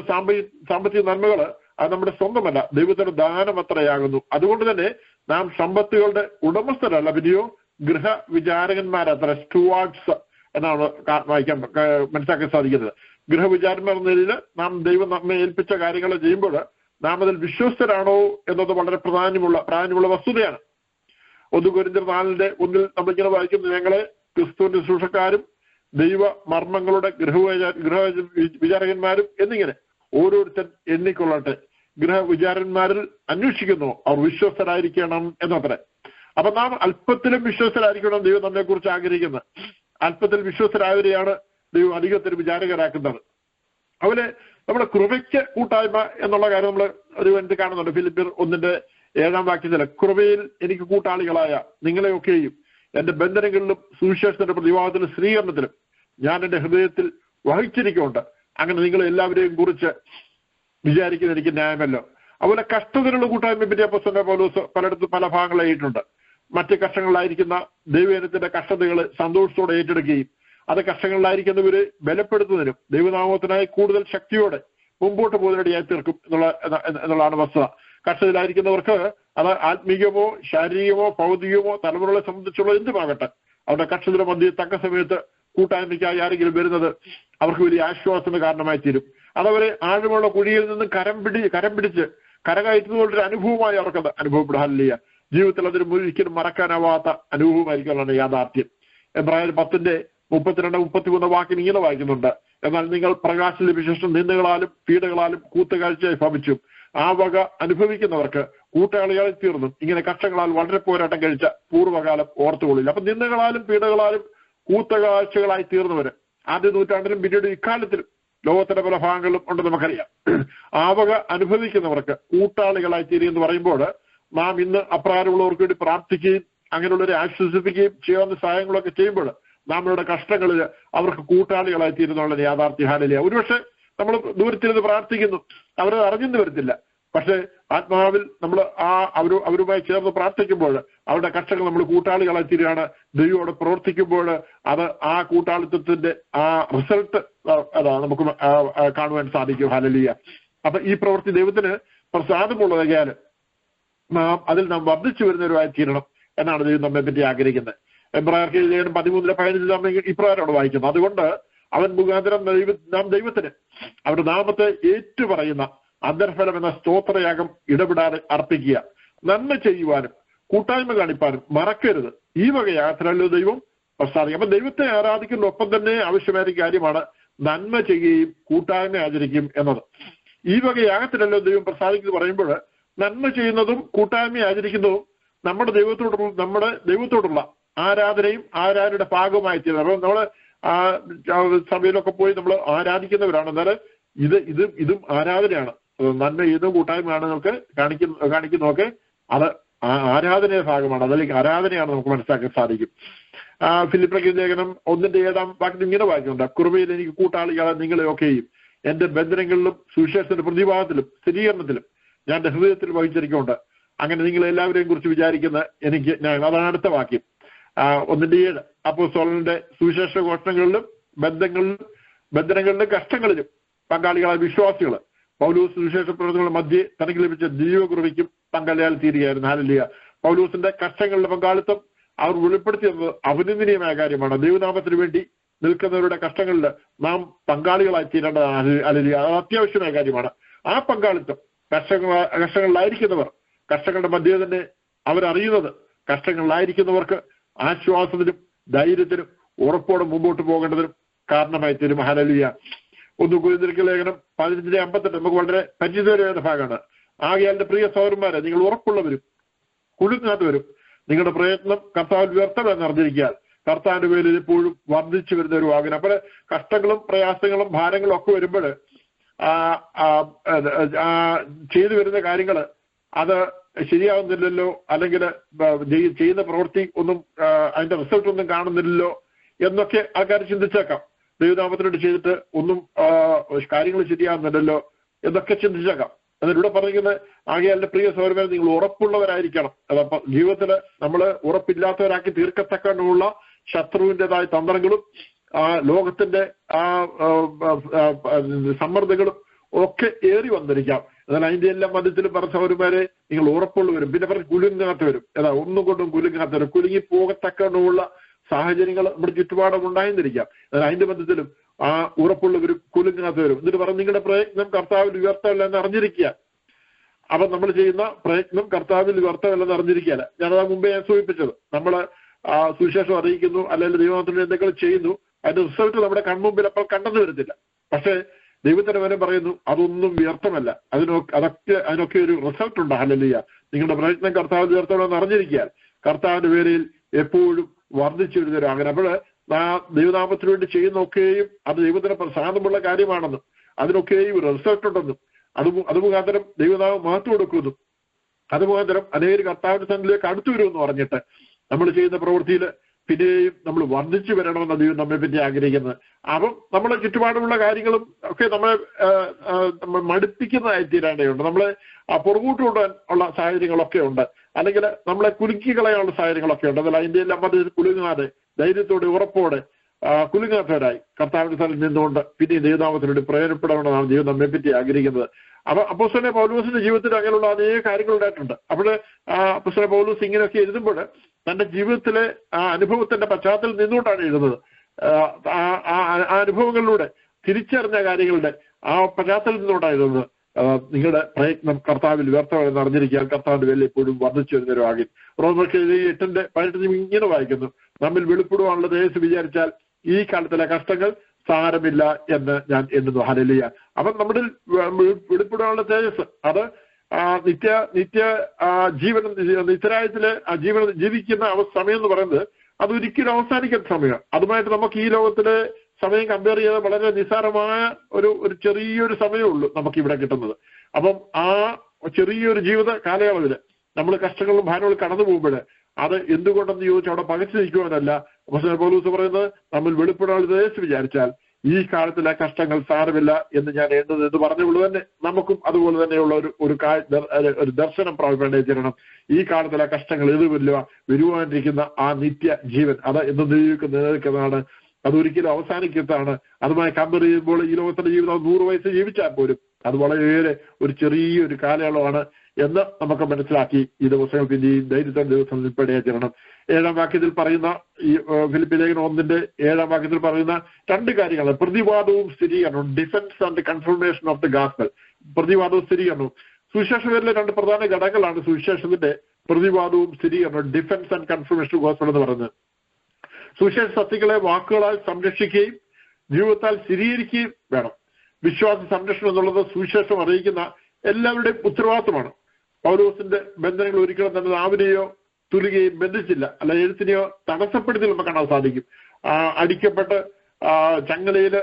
സാമ്പത്തിക നന്മകൾ അത് നമ്മുടെ സ്വന്തമല്ല, ദൈവത്തിന്റെ ദാനം അത്രയാകുന്നു. അതുകൊണ്ട് തന്നെ നാം സമ്പത്തുകളുടെ ഉടമസ്ഥരല്ല, പിന്നെയോ ഗൃഹ വിചാരകന്മാരത്ര, സ്റ്റുവാർഡ്സ് എന്നാണ് മനസ്സിലാക്കാൻ സാധിക്കുന്നത്. ഗൃഹവിചാരന്മാർ എന്ന നിലയിൽ നാം ദൈവം നമ്മെ ഏൽപ്പിച്ച കാര്യങ്ങൾ ചെയ്യുമ്പോൾ നാം അതിൽ വിശ്വസ്തരാണോ എന്നത് വളരെ പ്രാധാന്യമുള്ള വസ്തുതയാണ്. 1 കൊരിന്ത്യർ 4:1 നമ്മളിങ്ങനെ വായിക്കുന്നത്, ഞങ്ങളെ ക്രിസ്തുവിന്റെ ശുശ്രൂഷക്കാരും ദൈവ മർമ്മങ്ങളുടെ ഗൃഹ വിചാരകന്മാരും എന്നിങ്ങനെ ഓരോരുത്തർ എണ്ണിക്കൊള്ളട്ടെ. ഗൃഹവിചാരന്മാരിൽ അന്വേഷിക്കുന്നു അവർ വിശ്വസ്തരായിരിക്കണം എന്നത്രേ. അപ്പൊ നാം അല്പത്തിലും വിശ്വസ്തരായിരിക്കണം ദൈവം നമ്മെ കുറിച്ച് ആഗ്രഹിക്കുന്നത്. അല്പത്തിൽ വിശ്വസ്തരായവരെയാണ് ദൈവം അധികത്തിൽ വിചാരകരാക്കുന്നത്. അതുപോലെ നമ്മുടെ കൃപയ്ക്ക് കൂട്ടായ്മ എന്നുള്ള കാര്യം നമ്മൾ ഒരു എന്ത് കാണുന്നുണ്ട്. ഫിലിപ്പിയർ 1:7 വാക്യത്തില്, കൃപയിൽ എനിക്ക് കൂട്ടാളികളായ നിങ്ങളെയൊക്കെയും എന്റെ ബന്ധനങ്ങളിലും സുവിശേഷത്തിന്റെ പ്രതിവാദത്തിലും സ്വീകരണത്തിലും ഞാൻ എന്റെ ഹൃദയത്തിൽ വഹിച്ചിരിക്കുന്നുണ്ട്. അങ്ങനെ നിങ്ങൾ എല്ലാവരെയും കുറിച്ച് വിചാരിക്കുന്ന എനിക്ക് ന്യായമല്ലോ. അതുപോലെ കഷ്ടത്തിലുള്ള കൂട്ടായ്മയെ പറ്റി അപ്പോസ്തലനായ പൗലോസ് പലയിടത്തും പല ഭാഗങ്ങളായിട്ടുണ്ട്. മറ്റ് കഷ്ടങ്ങളിലായിരിക്കുന്ന ദൈവജനത്തിന്റെ കഷ്ടതകൾ സന്തോഷത്തോടെ ഏറ്റെടുക്കുകയും അത് കഷ്ടങ്ങളിലായിരിക്കുന്നവര് ബലപ്പെടുത്തുന്നതിനും ദൈവനാമത്തിനായി കൂടുതൽ ശക്തിയോടെ മുമ്പോട്ട് പോകുന്നതിനിടയായി തീർക്കും എന്നുള്ളതാണ് വസ്തുത. കഷ്ടത്തിലായിരിക്കുന്നവർക്ക് അത് ആത്മീയമോ ശാരീരികമോ ഭൗതികമോ തലമുറകളെ സംബന്ധിച്ചുള്ള എന്തുമാകട്ടെ, അവരുടെ കഷ്ടത്തിന്റെ മധ്യ തക്ക സമയത്ത് കൂട്ടായ്മയ്ക്കായി ആരെങ്കിലും വരുന്നത് അവർക്ക് വലിയ ആശ്വാസത്തിന് കാരണമായി തീരും. അതവരെ ആഴമുള്ള കുഴിയിൽ നിന്നും കരം പിടിച്ച് കരകയറ്റുന്നതിന്റെ അനുഭവമായി അവർക്കത് അനുഭവപ്പെടാനില്ല. ജീവിതത്തിൽ അതൊരു ഒരിക്കലും മറക്കാനാവാത്ത അനുഭവമായിരിക്കും യാഥാർത്ഥ്യം. എബ്രായർ 10:32-33 വാക്യം ഇങ്ങനെ വായിക്കുന്നുണ്ട്, എന്നാൽ നിങ്ങൾ പ്രകാശം ലഭിച്ച ശേഷം നിന്ദകളാലും പീഡകളാലും കൂത്തുകാഴ്ചയായി ഭവിച്ചു ആ വക അനുഭവിക്കുന്നവർക്ക് കൂട്ടാളികളായി തീർന്നു ഇങ്ങനെ കഷ്ടങ്ങളാൽ വളരെ പോരാട്ടം കഴിച്ച പൂർവ്വകാലം ഓർത്തുകൊള്ളില്ല. അപ്പൊ നിന്ദകളാലും പീഡകളാലും കൂത്തകാഴ്ചകളായി തീർന്നവര് ആദ്യ നൂറ്റാണ്ടിലും പിന്നീട് ഇക്കാലത്തിലും ലോകത്തിന്റെ പല ഭാഗങ്ങളിലും ഉണ്ട് നമുക്കറിയാം. ആ വക അനുഭവിക്കുന്നവർക്ക് കൂട്ടാളികളായി തീരുമെന്ന് പറയുമ്പോൾ നാം ഇന്ന് അപ്രകാരമുള്ളവർക്ക് വേണ്ടി പ്രാർത്ഥിക്കുകയും അങ്ങനെയുള്ളവരെ ആശ്വസിപ്പിക്കുകയും ചെയ്യാവുന്ന സഹായങ്ങളൊക്കെ ചെയ്യുമ്പോൾ നമ്മളുടെ കഷ്ടങ്ങളിൽ അവർക്ക് കൂട്ടാളികളായി തീരുന്നുള്ള യാഥാർത്ഥ്യ ഹാലലിയ. ഒരുപക്ഷെ നമ്മൾ ദൂരത്തിരുന്ന് പ്രാർത്ഥിക്കുന്നു, അവരത് അറിഞ്ഞെന്ന് വരത്തില്ല. പക്ഷെ ആത്മാവിൽ നമ്മൾ അവരുമായി ചേർന്ന് പ്രാർത്ഥിക്കുമ്പോൾ അവരുടെ കഷ്ടങ്ങൾ നമ്മൾ കൂട്ടാളികളായി തീരുകയാണ്. ദൈവത്തോടെ പ്രവർത്തിക്കുമ്പോൾ അത് ആ കൂട്ടാളിത്വത്തിന്റെ ആ റിസൾട്ട് നമുക്ക് കാണുവാൻ സാധിക്കും. ഹാലലിയ. അപ്പൊ ഈ പ്രവൃത്തി ദൈവത്തിന് പ്രസാദമുള്ളതായാൽ അതിൽ നാം വർദ്ധിച്ചു വരുന്നവരുമായി തീരണം എന്നാണ് ദൈവം നമ്മെ പറ്റി ആഗ്രഹിക്കുന്നത്. എബ്രായർക്ക് 13:15 ഇപ്രകാരമാണ് വായിക്കുന്നത്, അതുകൊണ്ട് അവൻ മുഖാന്തരം നാം ദൈവത്തിന് അവരുടെ നാമത്തെ ഏറ്റുപറയുന്ന അന്തർഫലം എന്ന സ്തോത്രയാഗം ഇടപെടാതെ അർപ്പിക്കുക, നന്മ ചെയ്യുവാനും കൂട്ടായ്മ കാണിപ്പാനും മറക്കരുത്. ഈ വക യാത്രയല്ലോ ദൈവം പ്രസാദിക്കും. അപ്പൊ ദൈവത്തെ ആരാധിക്കുന്ന ഒപ്പം തന്നെ ആവശ്യമായ കാര്യമാണ് നന്മ ചെയ്യുകയും കൂട്ടായ്മ ആചരിക്കുകയും എന്നത്. ഈ വക യാഗത്തിലല്ലോ ദൈവം പ്രസാദിക്കുന്നത് പറയുമ്പോൾ നന്മ ചെയ്യുന്നതും കൂട്ടായ്മ ആചരിക്കുന്നതും നമ്മുടെ ദൈവത്തോടുള്ള ആരാധനയും ആരാധനയുടെ ഭാഗമായി തീരുന്നത്. അപ്പൊ നമ്മള് സഭയിലൊക്കെ പോയി നമ്മൾ ആരാധിക്കുന്നവരാണ്. എന്നാൽ ഇതും ആരാധനയാണ്. നന്മ ചെയ്തും കൂട്ടായ്മയാണ് നിങ്ങൾക്ക് കാണിക്കുന്നതൊക്കെ അത് ആരാധനയുടെ ഭാഗമാണ്, അതല്ലെങ്കിൽ ആരാധനയാണ് നമുക്ക് മനസ്സിലാക്കാൻ സാധിക്കും. ഫിലിപ്പിയർക്ക് ലേഖനം 1:7 ഇങ്ങനെ വായിക്കുന്നുണ്ട്, കൃപയിൽ എനിക്ക് കൂട്ടാളികളെ നിങ്ങളെയൊക്കെയും എന്റെ ബന്ധനങ്ങളിലും സുവിശേഷത്തിന്റെ പ്രതിഭാഗത്തിലും സ്ഥിരീകരണത്തിലും ഞാൻ എന്റെ ഹൃദയത്തിൽ വഹിച്ചിരിക്കുന്നുണ്ട്. അങ്ങനെ നിങ്ങൾ എല്ലാവരെയും കുറിച്ച് വിചാരിക്കുന്ന അതാണ് അടുത്ത വാക്യം. 1:7 അപ്പോസ്തലന്റെ സുവിശേഷ ഘോഷണങ്ങളിലും ബന്ധനങ്ങളിലും കഷ്ടങ്ങളിലും പങ്കാളികളായ വിശ്വാസികൾ പൗലോസ് സുവിശേഷ പ്രവർത്തനങ്ങളുടെ മധ്യേ തനിക്ക് ലഭിച്ച ദൈവകൃപയ്ക്കും പങ്കാളിയാൽ തീരുകയായിരുന്നു. ഹല്ലേലൂയ. പൗലോസിന്റെ കഷ്ടങ്ങളുടെ പങ്കാളിത്തം അവർ വെളിപ്പെടുത്തിയത് അഭിനന്ദനീയമായ കാര്യമാണ്. ദൈവനാമത്തിന് വേണ്ടി നിൽക്കുന്നവരുടെ കഷ്ടങ്ങളിൽ നാം പങ്കാളികളായി തീരേണ്ടതാണ്. ഹല്ലേലൂയ. അത് അത്യാവശ്യമായ കാര്യമാണ്. ആ പങ്കാളിത്തം കഷ്ടങ്ങളിലായിരിക്കുന്നവർ, കഷ്ടങ്ങളുടെ മധ്യേ തന്നെ അവരറിയുന്നത് കഷ്ടങ്ങളിലായിരിക്കുന്നവർക്ക് ആശ്വാസത്തിനും ധൈര്യത്തിനും ഉറപ്പോടെ മുമ്പോട്ട് പോകേണ്ടതിനും കാരണമായി തീരും. ഹല്ലേലൂയ. 1 കൊരിന്ത്യർക്ക് ലേഖനം 15:58 നമുക്ക് വളരെ പരിചിതമായ ഭാഗമാണ്. ആകയാൽ എന്റെ പ്രിയ സഹോദരന്മാരെ, നിങ്ങൾ ഉറപ്പുള്ളവരും കുലുങ്ങാത്തവരും നിങ്ങളുടെ പ്രയത്നം കർത്താവിൽ വ്യർത്ഥമെന്ന് അറിഞ്ഞിരിക്കാൻ കർത്താവിന്റെ പേരിൽ എപ്പോഴും വർദ്ധിച്ചു വരുന്ന ഒരു വാഹനം. അപ്പോൾ കഷ്ടങ്ങളും പ്രയാസങ്ങളും ഭാരങ്ങളും ഒക്കെ വരുമ്പോൾ ചെയ്തു വരുന്ന കാര്യങ്ങൾ അത് ശരിയാവുന്നില്ലല്ലോ, അല്ലെങ്കിൽ ചെയ്യുന്ന പ്രവൃത്തി ഒന്നും അതിന്റെ റിസൾട്ട് ഒന്നും കാണുന്നില്ലല്ലോ എന്നൊക്കെ ആൾക്കാർ ചിന്തിച്ചേക്കാം. ദൈവനാമത്തിനോട് ചെയ്തിട്ട് ഒന്നും കാര്യങ്ങൾ ശരിയാവുന്നില്ലല്ലോ എന്നൊക്കെ ചിന്തിച്ചേക്കാം. എന്നിവിടെ പറഞ്ഞിരിക്കുന്നത് ആകെ എന്റെ പ്രിയ സഹോദരന്മാരെ, നിങ്ങൾ ഉറപ്പുള്ളവരായിരിക്കണം. അതപ്പോ ജീവിതത്തിൽ നമ്മൾ ഉറപ്പില്ലാത്തവരാക്കി തീർക്കത്തക്കമുള്ള ശത്രുവിൻ്റെതായ തന്ത്രങ്ങളും ലോകത്തിന്റെ സമ്മർദ്ദങ്ങളും ഒക്കെ ഏറി വന്നിരിക്കാം. എന്നാൽ അതിന്റെ എല്ലാം മധ്യത്തിലും പറഞ്ഞ സഹോദരന്മാരെ, നിങ്ങൾ ഉറപ്പുള്ളവരും പിന്നെ പറഞ്ഞ് കുലുങ്ങാത്തവരും, ഒന്നും കൊണ്ടും കുലുങ്ങാത്തവരും, കുലുങ്ങി പോകത്തക്കമുള്ള സാഹചര്യങ്ങൾ നമ്മുടെ ചുറ്റുപാടും ഉണ്ടായിരുന്നിരിക്കാം. എന്നാൽ അതിന്റെ മധ്യത്തിലും ഉറപ്പുള്ളവരും കുലുങ്ങാത്തവരും. എന്നിട്ട് പറഞ്ഞ് നിങ്ങളുടെ പ്രയത്നം കർത്താവിൽ വ്യർത്ഥമല്ല എന്ന് അറിഞ്ഞിരിക്കുക. അപ്പൊ നമ്മൾ ചെയ്യുന്ന പ്രയത്നം കർത്താവിൽ വ്യർത്ഥമല്ലെന്ന് അറിഞ്ഞിരിക്കുകയല്ല. ഞാനത് മുമ്പേ ഞാൻ സൂചിപ്പിച്ചത്, നമ്മൾ സുവിശേഷം അറിയിക്കുന്നു അല്ലെങ്കിൽ ദൈവത്തിന് എന്തെങ്കിലും ചെയ്യുന്നു, അതിന്റെ റിസൾട്ട് നമ്മുടെ കൺമുമ്പിൽ അപ്പോൾ കണ്ടെന്നു വരുന്നില്ല. പക്ഷേ ദൈവത്തിന് വരെ പറയുന്നു അതൊന്നും വ്യർത്ഥമല്ല, അതിനൊക്കെ ഒരു റിസൾട്ട് ഉണ്ട്. ഹല്ലേലൂയ. നിങ്ങളുടെ പ്രയത്നം കർത്താവിൽ വ്യർത്ഥമല്ലെന്ന് അറിഞ്ഞിരിക്കാൻ കർത്താവിന്റെ പേരിൽ എപ്പോഴും വർദ്ധിച്ചു വരുന്നവരാകണം. അപ്പോൾ ദൈവനാമത്തിന് വേണ്ടി ചെയ്യുന്നൊക്കെയും അത് ദൈവത്തിന് പ്രസാദമുള്ള കാര്യമാണെന്നും അതിനൊക്കെയും റിസൾട്ട് ഉണ്ടെന്നും അത് മുഖാന്തരം ദൈവനാമം മഹത്വം കൊടുക്കുന്നു, അത് മുഖാന്തരം അനേകം കർത്താവിന്റെ സന്നിധിയിലേക്ക് അടുത്തു വരുമെന്ന് പറഞ്ഞിട്ട് നമ്മൾ ചെയ്യുന്ന പ്രവൃത്തിയിൽ പിന്നെയും നമ്മൾ വർദ്ധിച്ചു വരണമെന്ന ദൈവം നമ്മെ പറ്റി ആഗ്രഹിക്കുന്നത്. അപ്പം നമ്മുടെ ചുറ്റുപാടുമുള്ള കാര്യങ്ങളും ഒക്കെ നമ്മളെ മടുപ്പിക്കുന്നതായി തീരേണ്ടതുണ്ട്. നമ്മളെ പുറകോട്ട് കൊണ്ടുപോകാൻ ഉള്ള സാഹചര്യങ്ങളൊക്കെ ഉണ്ട്, അല്ലെങ്കിൽ നമ്മളെ കുലുക്കി കളയാനുള്ള സാഹചര്യങ്ങളൊക്കെ ഉണ്ട്. അതല്ല അതിന്റെ എല്ലാം മധ്യത്തിൽ കുലുങ്ങാതെ ധൈര്യത്തോടെ ഉറപ്പോടെ കുലുങ്ങാത്തവരായി കർത്താവിന്റെ സ്ഥലത്ത് നിന്നുകൊണ്ട് പിന്നെ ദൈവനാമത്തിനോട് പ്രയോജനപ്പെടണമെന്നാണ് ദൈവം നമ്മെ പറ്റി ആഗ്രഹിക്കുന്നത്. അപ്പൊ അപ്പോസ്തലൻ പൗലോസിന്റെ ജീവിതത്തിൽ അങ്ങനെയുള്ള അനേക കാര്യങ്ങൾ ഉണ്ടായിട്ടുണ്ട്. അപ്പോൾ അപ്പോസ്തലൻ പൗലോസ് ഇങ്ങനെയൊക്കെ എഴുതുമ്പോൾ തന്റെ ജീവിതത്തിലെ അനുഭവത്തിന്റെ പശ്ചാത്തലത്തിൽ നിന്നുകൊണ്ടാണ് എഴുതുന്നത്. ആ അനുഭവങ്ങളിലൂടെ തിരിച്ചറിഞ്ഞ കാര്യങ്ങളുടെ പശ്ചാത്തലത്തിൽ നിന്നുകൊണ്ടാണ് എഴുതുന്നത്. നിങ്ങളുടെ പ്രയത്നം കർത്താവിൽ വ്യർത്ഥമെന്ന് അറിഞ്ഞിരിക്കാൻ കർത്താവിന്റെ പേരിൽ എപ്പോഴും വർദ്ധിച്ചു വരുന്നൊരു ആകെ. റോമർക്ക് 8:18 ഇങ്ങനെ വായിക്കുന്നു, നമ്മിൽ വെളിപ്പെടുവാനുള്ള തേജസ് വിചാരിച്ചാൽ ഈ കാലത്തിലെ കഷ്ടങ്ങൾ സാരമില്ല എന്ന് ഞാൻ എണ്ണുന്നു. ഹല്ലേലൂയ. അപ്പം നമ്മുടെ വെളിപ്പെടുവാനുള്ള തേജസ് അത് നിത്യ ജീവനം നിത്യരായത്തിലെ ജീവനം ജീവിക്കുന്ന സമയം എന്ന് പറയുന്നത് അതൊരിക്കലും അവസാനിക്കുന്ന സമയമാണ്. അതുമായിട്ട് നമുക്ക് ഈ ലോകത്തിലെ സമയം കമ്പയർ ചെയ്ത് വളരെ നിസ്സാരമായ ഒരു ചെറിയൊരു സമയമേ ഉള്ളൂ നമുക്ക് ഇവിടെ കിട്ടുന്നത്. അപ്പം ആ ചെറിയൊരു ജീവിത കാലയളവിൽ നമ്മൾ കഷ്ടങ്ങളും ഭാരങ്ങളും കടന്നു പോകുമ്പോൾ അത് എന്തുകൊണ്ടെന്ന് ചോദിച്ചാൽ അവിടെ പകച്ചു നിൽക്കുവാനല്ല. അപ്പോസ്തലൻ പൗലോസ് പറയുന്നത് നമ്മൾ വെളിപ്പെടാനുള്ള തേജസ് വിചാരിച്ചാൽ ഈ കാലത്തിലെ കഷ്ടങ്ങൾ സാരമില്ല എന്ന് ഞാൻ എണ്ണുന്നത് എന്ന് പറഞ്ഞുകൊണ്ട് തന്നെ നമുക്കും അതുപോലെ തന്നെയുള്ള ഒരു ദർശനം പ്രാപിക്കേണ്ടിയിരിക്കണം. ഈ കാലത്തിലെ കഷ്ടങ്ങൾ എതുമില്ല, വരുവാനിരിക്കുന്ന ആ നിത്യ ജീവൻ അത് എന്ന് നിലനിൽക്കുന്നതാണ്, അതൊരിക്കലും അവസാനിക്കുന്നതാണ്. അതുമായി കമ്പയർ ചെയ്യുമ്പോൾ ഈ ലോകത്തിന്റെ ജീവിതം 100 വയസ്സ് ജീവിച്ചാൽ പോലും അത് വളരെയേറെ ഒരു ചെറിയൊരു കാലയളവാണ് എന്ന് നമുക്ക് മനസ്സിലാക്കി ഈ ദിവസങ്ങൾ പിന്നെയും ധൈര്യത്തോടെ ദിവസം ഉൾപ്പെടെയാക്കണം. 7-ാം വാക്യത്തിൽ പറയുന്ന ഈ ഫിലിപ്പി ലേഖനം 1:7 വാക്യത്തിൽ പറയുന്ന 2 കാര്യങ്ങൾ, പ്രതിവാദവും സ്ഥിരീകരണവും, defence and confirmation of the gospel. പ്രതിവാദവും സ്ഥിരീകരണവും സുവിശേഷത്തിലെ 2 പ്രധാന ഘടകങ്ങളാണ് സുവിശേഷത്തിന്റെ പ്രതിവാദവും സ്ഥിരീകരണവും, defence and confirmation of gospel എന്ന് പറയുന്നത്. സുവിശേഷ സത്യങ്ങളെ വാക്കുകളാൽ സംരക്ഷിക്കുകയും ജീവിതത്താൽ സ്ഥിരീകരിക്കുകയും വേണം. വിശ്വാസ സംരക്ഷണം എന്നുള്ളത് സുവിശേഷം അറിയിക്കുന്ന എല്ലാവരുടെയും ഉത്തരവാദിത്തമാണ്. പൗലോസിന്റെ ബന്ധനങ്ങൾ ഒരിക്കലും തന്നെ നാവിനെയോ തുലുകയും ബന്ധിച്ചില്ല, അല്ല എഴുത്തിനെയോ തടസ്സപ്പെടുത്തി നമുക്ക് കാണാൻ സാധിക്കും. അടിക്കപ്പെട്ട് ചങ്ങലയില്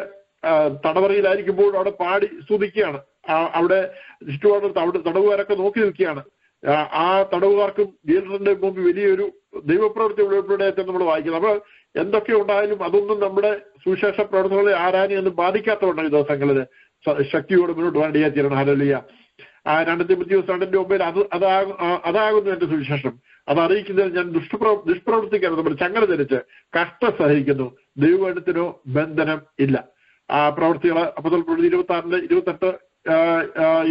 തടവറയിലായിരിക്കുമ്പോൾ അവിടെ പാടി സ്തുതിക്കുകയാണ്. അവിടെ ചുറ്റുപാട് തടവുകാരൊക്കെ നോക്കി നിൽക്കുകയാണ്. ആ തടവുകാർക്കും ജയിലറിന്റെ മുമ്പ് വലിയൊരു ദൈവപ്രവൃത്തി വെളിപ്പെടുത്തി നമ്മൾ വായിക്കുന്നത്. അപ്പോൾ എന്തൊക്കെ ഉണ്ടായാലും അതൊന്നും നമ്മുടെ സുവിശേഷ പ്രവർത്തനങ്ങളെ ആരാനെയൊന്നും ബാധിക്കാത്തതുകൊണ്ടാണ് ഈ ദിവസങ്ങളിൽ ശക്തിയോട് മുന്നോട്ട് വേണ്ടിയാ തീരണം. ഹല്ലേലൂയ. 2 തിമോഥെയോസ് 2:9 അതാകുന്നു എന്റെ സുവിശേഷം, അത് അറിയിക്കുന്നതിൽ ഞാൻ ദുഷ്പ്രവർത്തിക്കാൻ നമ്മൾ ചങ്ങല ധരിച്ച് കഷ്ടം സഹിക്കുന്നു, ദൈവത്തിനോ ബന്ധനം ഇല്ല. പ്രവർത്തികള് അപ്പോസ്തലപ്രവൃത്തി 26-28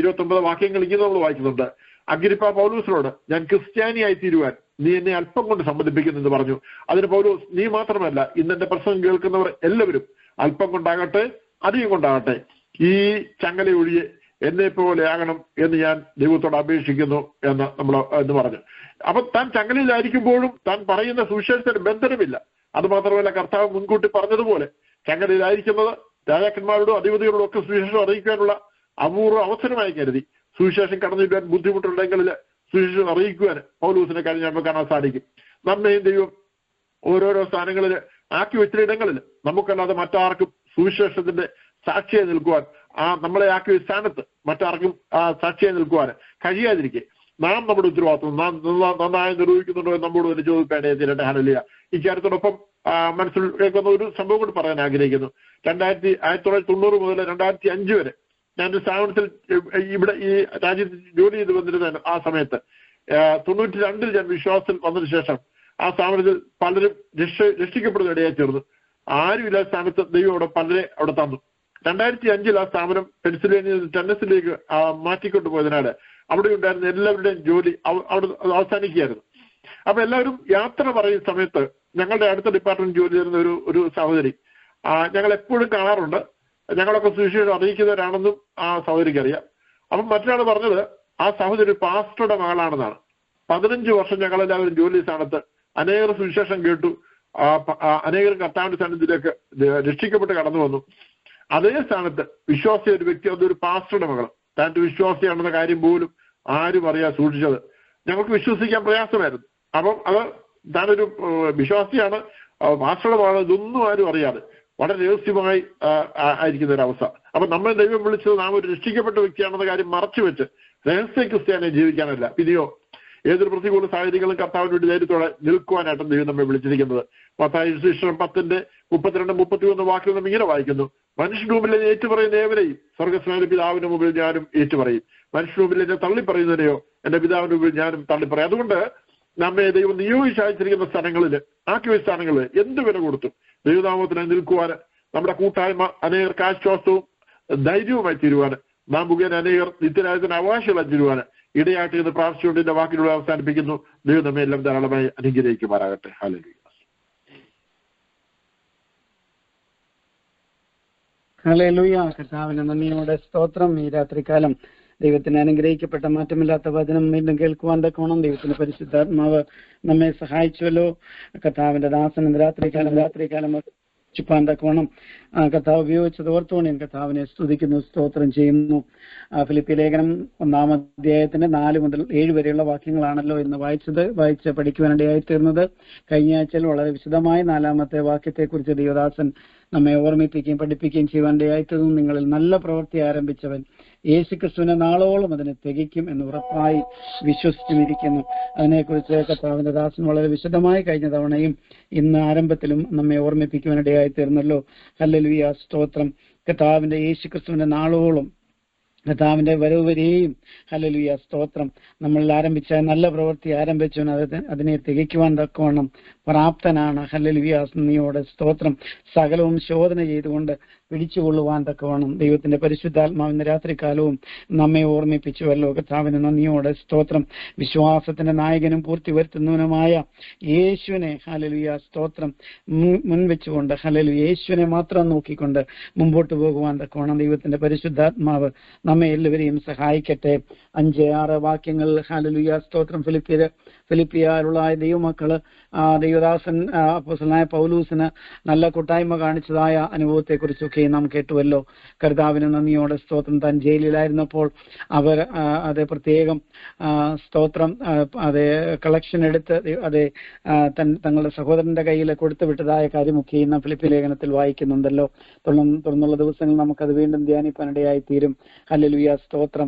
29 വാക്യങ്ങൾ ഇങ്ങനെ നമ്മൾ വായിക്കുന്നുണ്ട്. അഗ്രിപ്പ പൗലോസിനോട് ഞാൻ ക്രിസ്ത്യാനിയായി തീരുവാൻ നീ എന്നെ അല്പം കൊണ്ട് സമ്മതിപ്പിക്കുന്നെന്ന് പറഞ്ഞു. അതിന് പൗലോസ്, നീ മാത്രമല്ല ഇന്നെന്റെ പ്രസംഗം കേൾക്കുന്നവർ എല്ലാവരും അല്പം കൊണ്ടാകട്ടെ അധികം കൊണ്ടാകട്ടെ ഈ ചങ്ങല ഒഴിയെ എന്നെ പോലെ ആകണം എന്ന് ഞാൻ ദൈവത്തോട് അപേക്ഷിക്കുന്നു എന്ന് പറഞ്ഞു. അപ്പൊ താൻ ചങ്ങലയിലായിരിക്കുമ്പോഴും താൻ പറയുന്ന സുവിശേഷത്തിന് ബന്ധനമില്ല. അത് മാത്രമല്ല, കർത്താവ് മുൻകൂട്ടി പറഞ്ഞതുപോലെ ചങ്ങലയിലായിരിക്കുന്നത് രാജാക്കന്മാരോടും അധിപതികളോടും ഒക്കെ സുവിശേഷം അറിയിക്കാനുള്ള അപൂർവ അവസരമായി കരുതി. സുവിശേഷം കടന്നു വരുവാൻ ബുദ്ധിമുട്ടുണ്ടെങ്കിൽ സുവിശേഷം അറിയിക്കുവാൻ പൗലോസിനെ കഴിഞ്ഞ് നമുക്ക് കാണാൻ സാധിക്കും. നമ്മയും ദൈവം ഓരോരോ സ്ഥാനങ്ങളിൽ ആക്കി വെച്ച ഇടങ്ങളിൽ നമുക്കല്ലാതെ മറ്റാർക്കും സുവിശേഷത്തിന്റെ സാക്ഷിയായി നിൽക്കുവാൻ, നമ്മളെ ആക്കിയ സ്ഥാനത്ത് മറ്റാർക്കും സാക്ഷിയായി നിൽക്കുവാൻ കഴിയാതിരിക്കെ നാം നമ്മുടെ ഉത്തരവാദിത്വം നന്നായി നിർവഹിക്കുന്നുണ്ടോ എന്ന് നമ്മോട് തന്നെ ചോദിക്കേണ്ടത്. ഹല്ലേലൂയ. ഇക്കാര്യത്തോടൊപ്പം മനസ്സിൽ കേൾക്കുന്ന ഒരു സംഭവം കൂടി പറയാൻ ആഗ്രഹിക്കുന്നു. 1990 മുതൽ 2005 വരെ ഞാൻ ഒരു സ്ഥാപനത്തിൽ ഇവിടെ ഈ രാജ്യത്ത് ജോലി ചെയ്ത് വന്നിരുന്ന ആ സമയത്ത് 92 ഞാൻ വിശ്വാസത്തിൽ വന്നതിന് ശേഷം ആ സ്ഥാപനത്തിൽ പലരും രക്ഷിക്കപ്പെടുന്ന ഇടയായി തീർന്നു. ആരുമില്ല സ്ഥാനത്ത് ദൈവം അവിടെ പലരെ അവിടെ തന്നു. 2005 ആ സ്ഥാപനം പെൻസിൽവേനിയയിൽ ടെന്നസിലേക്ക് മാറ്റിക്കൊണ്ടു പോയതിനാൽ അവിടെ ഉണ്ടായിരുന്ന എല്ലാവരുടെയും ജോലി അവിടെ അവസാനിക്കുകയായിരുന്നു. അപ്പൊ എല്ലാവരും യാത്ര പറയുന്ന സമയത്ത് ഞങ്ങളുടെ അടുത്ത ഡിപ്പാർട്ട്മെന്റ് ജോലി ചെയ്യുന്ന ഒരു സഹോദരി ഞങ്ങൾ എപ്പോഴും കാണാറുണ്ട്. ഞങ്ങളൊക്കെ സുവിശേഷം അറിയിക്കുന്നവരാണെന്നും ആ സഹോദരിക്ക് അറിയാം. അപ്പം മറ്റൊരാൾ പറഞ്ഞത് ആ സഹോദരി പാസ്റ്ററുടെ മകളാണെന്നാണ്. 15 വർഷം ഞങ്ങളെല്ലാവരും ജോലി സ്ഥാനത്ത് അനേകം സുവിശേഷം കേട്ടു, അനേകം കർത്താവിന്റെ സന്നിധിയിലേക്ക് രക്ഷിക്കപ്പെട്ട് കടന്നു വന്നു. അതേ സ്ഥാനത്ത് വിശ്വാസിയ ഒരു വ്യക്തി, അതൊരു പാസ്റ്ററുടെ മകൾ, താൻ്റെ വിശ്വാസിയാണെന്ന കാര്യം പോലും ആരും അറിയാൻ സൂക്ഷിച്ചത്. ഞങ്ങൾക്ക് വിശ്വസിക്കാൻ പ്രയാസമായിരുന്നു. അപ്പം അത് താനൊരു വിശ്വാസിയാണ്, പാസ്റ്ററുടെ മകൾ, ഇതൊന്നും ആരും അറിയാതെ വളരെ രഹസ്യമായി ആയിരിക്കുന്ന ഒരവസ്ഥ. അപ്പൊ നമ്മൾ ദൈവം വിളിച്ചത് നാം ഒരു രക്ഷിക്കപ്പെട്ട വ്യക്തിയാണെന്ന കാര്യം മറച്ചു വെച്ച് രഹസ്യ ക്രിസ്ത്യാനിയെ ജീവിക്കാനല്ല, പിന്നെയോ ഏതൊരു പ്രതികൂല സാഹചര്യങ്ങളും കർത്താവിന് വേണ്ടി ധൈര്യത്തോടെ നിൽക്കുവാനായിട്ടും ദൈവം നമ്മെ വിളിച്ചിരിക്കുന്നത്. മത്തായി സുവിശേഷം 10:32-33 വാക്യം നമ്മൾ ഇങ്ങനെ വായിക്കുന്നു: മനുഷ്യന്റെ മുമ്പിൽ എന്നെ ഏറ്റുപറയുന്ന ഏവരെയും സ്വർഗ്ഗസ്നായ പിതാവിന്റെ മുമ്പിൽ ഞാനും ഏറ്റുപറയും, മനുഷ്യന്റെ മുമ്പിൽ എന്നെ തള്ളിപ്പറയുന്നതിനെയോ എന്റെ പിതാവിന്റെ മുമ്പിൽ ഞാനും തള്ളിപ്പറയും. അതുകൊണ്ട് നമ്മെ ദൈവം നിയോഗിച്ച് അയച്ചിരിക്കുന്ന സ്ഥലങ്ങളിൽ, ആക്കി വെച്ച സ്ഥാനങ്ങളിൽ എന്ത് വില കൊടുത്തു ദൈവനാമത്തിനായി നിൽക്കുവാൻ, നമ്മുടെ കൂട്ടായ്മ അനേകർക്ക് ആശ്വാസവും ധൈര്യവുമായി തീരുവാൻ, നാം മുഖേന അനേകർ നിത്യരാജ്യത്തിന് അവകാശികളായി തീരുവാൻ ഇടയായിട്ട് എന്ന് പ്രാർത്ഥിച്ചുകൊണ്ട് എന്റെ വാക്കിലൂടെ അവസാനിപ്പിക്കുന്നു. ദൈവം നമ്മെ എല്ലാം ധാരാളമായി അനുഗ്രഹിക്കുമാറാകട്ടെ. ഹല്ലേലൂയ. ഹല്ലേലൂയ. കർത്താവിന് നന്ദിയോടെ സ്തോത്രം. ഈ രാത്രികാലം ദൈവത്തിന് അനുഗ്രഹിക്കപ്പെട്ട മാറ്റമില്ലാത്ത വചനം വീണ്ടും കേൾക്കുവാൻ തക്കോണം ദൈവത്തിന്റെ പരിശുദ്ധാത്മാവ് നമ്മെ സഹായിച്ചുവല്ലോ. കർത്താവിന്റെ ദാസൻ രാത്രികാലം ചുപ്പാൻ തക്കോണം കർത്താവ് ഉപയോഗിച്ചത് ഓർത്തോണം കർത്താവിനെ സ്തുതിക്കുന്നു, സ്തോത്രം ചെയ്യുന്നു. ഫിലിപ്പി ലേഖനം 1-ാം അധ്യായത്തിന്റെ 4 മുതൽ 7 വരെയുള്ള വാക്യങ്ങളാണല്ലോ ഇന്ന് വായിച്ച് പഠിക്കുവാനിടയായി തീർന്നത്. കഴിഞ്ഞ ആഴ്ചയിൽ വളരെ വിശദമായി 4-ാമത്തെ വാക്യത്തെക്കുറിച്ച് ദൈവദാസൻ നമ്മെ ഓർമ്മിപ്പിക്കുകയും പഠിപ്പിക്കുകയും ചെയ്യുവാനിടയായിത്തീർന്നു. നിങ്ങളിൽ നല്ല പ്രവൃത്തി ആരംഭിച്ചവൻ യേശുക്രിസ്തുവിനെ നാളോളം അതിനെ തികയ്ക്കും എന്ന് ഉറപ്പായി വിശ്വസിച്ചുമിരിക്കുന്നു. അതിനെക്കുറിച്ച് കർത്താവിന്റെ ദാസൻ വളരെ വിശദമായി കഴിഞ്ഞ തവണയും ഇന്ന് ആരംഭത്തിലും നമ്മെ ഓർമ്മിപ്പിക്കുവാനിടയായി തീർന്നല്ലോ. ഹല്ലേലൂയ, സ്തോത്രം. കർത്താവിന്റെ യേശുക്രിസ്തുവിന്റെ നാളോളം, കർത്താവിന്റെ വരവ് വരെയും ഹല്ലേലൂയ, സ്തോത്രം. നമ്മൾ ആരംഭിച്ച നല്ല പ്രവൃത്തി ആരംഭിച്ചവൻ അതിനെ തികയ്ക്കുവാൻ തക്കവണ്ണം പ്രാപ്തനാണ്. ഹല്ലേലൂയ, നന്ദിയോടെ സ്തോത്രം. സകലവും ശോധന ചെയ്തുകൊണ്ട് പിടിച്ചുകൊള്ളുവാൻ തക്കവണ്ണം ദൈവത്തിന്റെ പരിശുദ്ധാത്മാവിന്റെ രാത്രികാലവും നമ്മെ ഓർമ്മിപ്പിച്ചുവല്ലോ. കർത്താവിന് നന്ദിയോടെ സ്തോത്രം. വിശ്വാസത്തിന്റെ നായകനും പൂർത്തി വരുത്തുന്നവനുമായ യേശുവിനെ ഹല്ലേലൂയ, സ്തോത്രം മുൻവെച്ചുകൊണ്ട് ഹല്ലേലൂയ, യേശുവിനെ മാത്രം നോക്കിക്കൊണ്ട് മുമ്പോട്ട് പോകുവാൻ തക്കവണ്ണം ദൈവത്തിന്റെ പരിശുദ്ധാത്മാവ് നമ്മെ എല്ലാവരെയും സഹായിക്കട്ടെ. 5-6 വാക്യങ്ങൾ ഹല്ലേലൂയ, സ്തോത്രം. ഫിലിപ്പിയാലുള്ള ദൈവമക്കള് ദൈവദാസൻ അപ്പോസ്തലനായ പൗലൂസിന് നല്ല കൂട്ടായ്മ കാണിച്ചതായ അനുഭവത്തെക്കുറിച്ചൊക്കെ നാം കേട്ടുവല്ലോ. കർത്താവിന് നന്ദിയോടെ സ്തോത്രം. താൻ ജയിലിലായിരുന്നപ്പോൾ അവർ അത് പ്രത്യേകം സ്തോത്രം അത് കളക്ഷൻ എടുത്ത് അത് തങ്ങളുടെ സഹോദരന്റെ കയ്യിൽ കൊടുത്തു വിട്ടതായ കാര്യമൊക്കെ നാം ഫിലിപ്പി ലേഖനത്തിൽ വായിക്കുന്നുണ്ടല്ലോ. തുടർന്നുള്ള ദിവസങ്ങൾ നമുക്കത് വീണ്ടും ധ്യാനിപ്പാനിടയായി തീരും. ഹല്ലേലൂയ, സ്തോത്രം.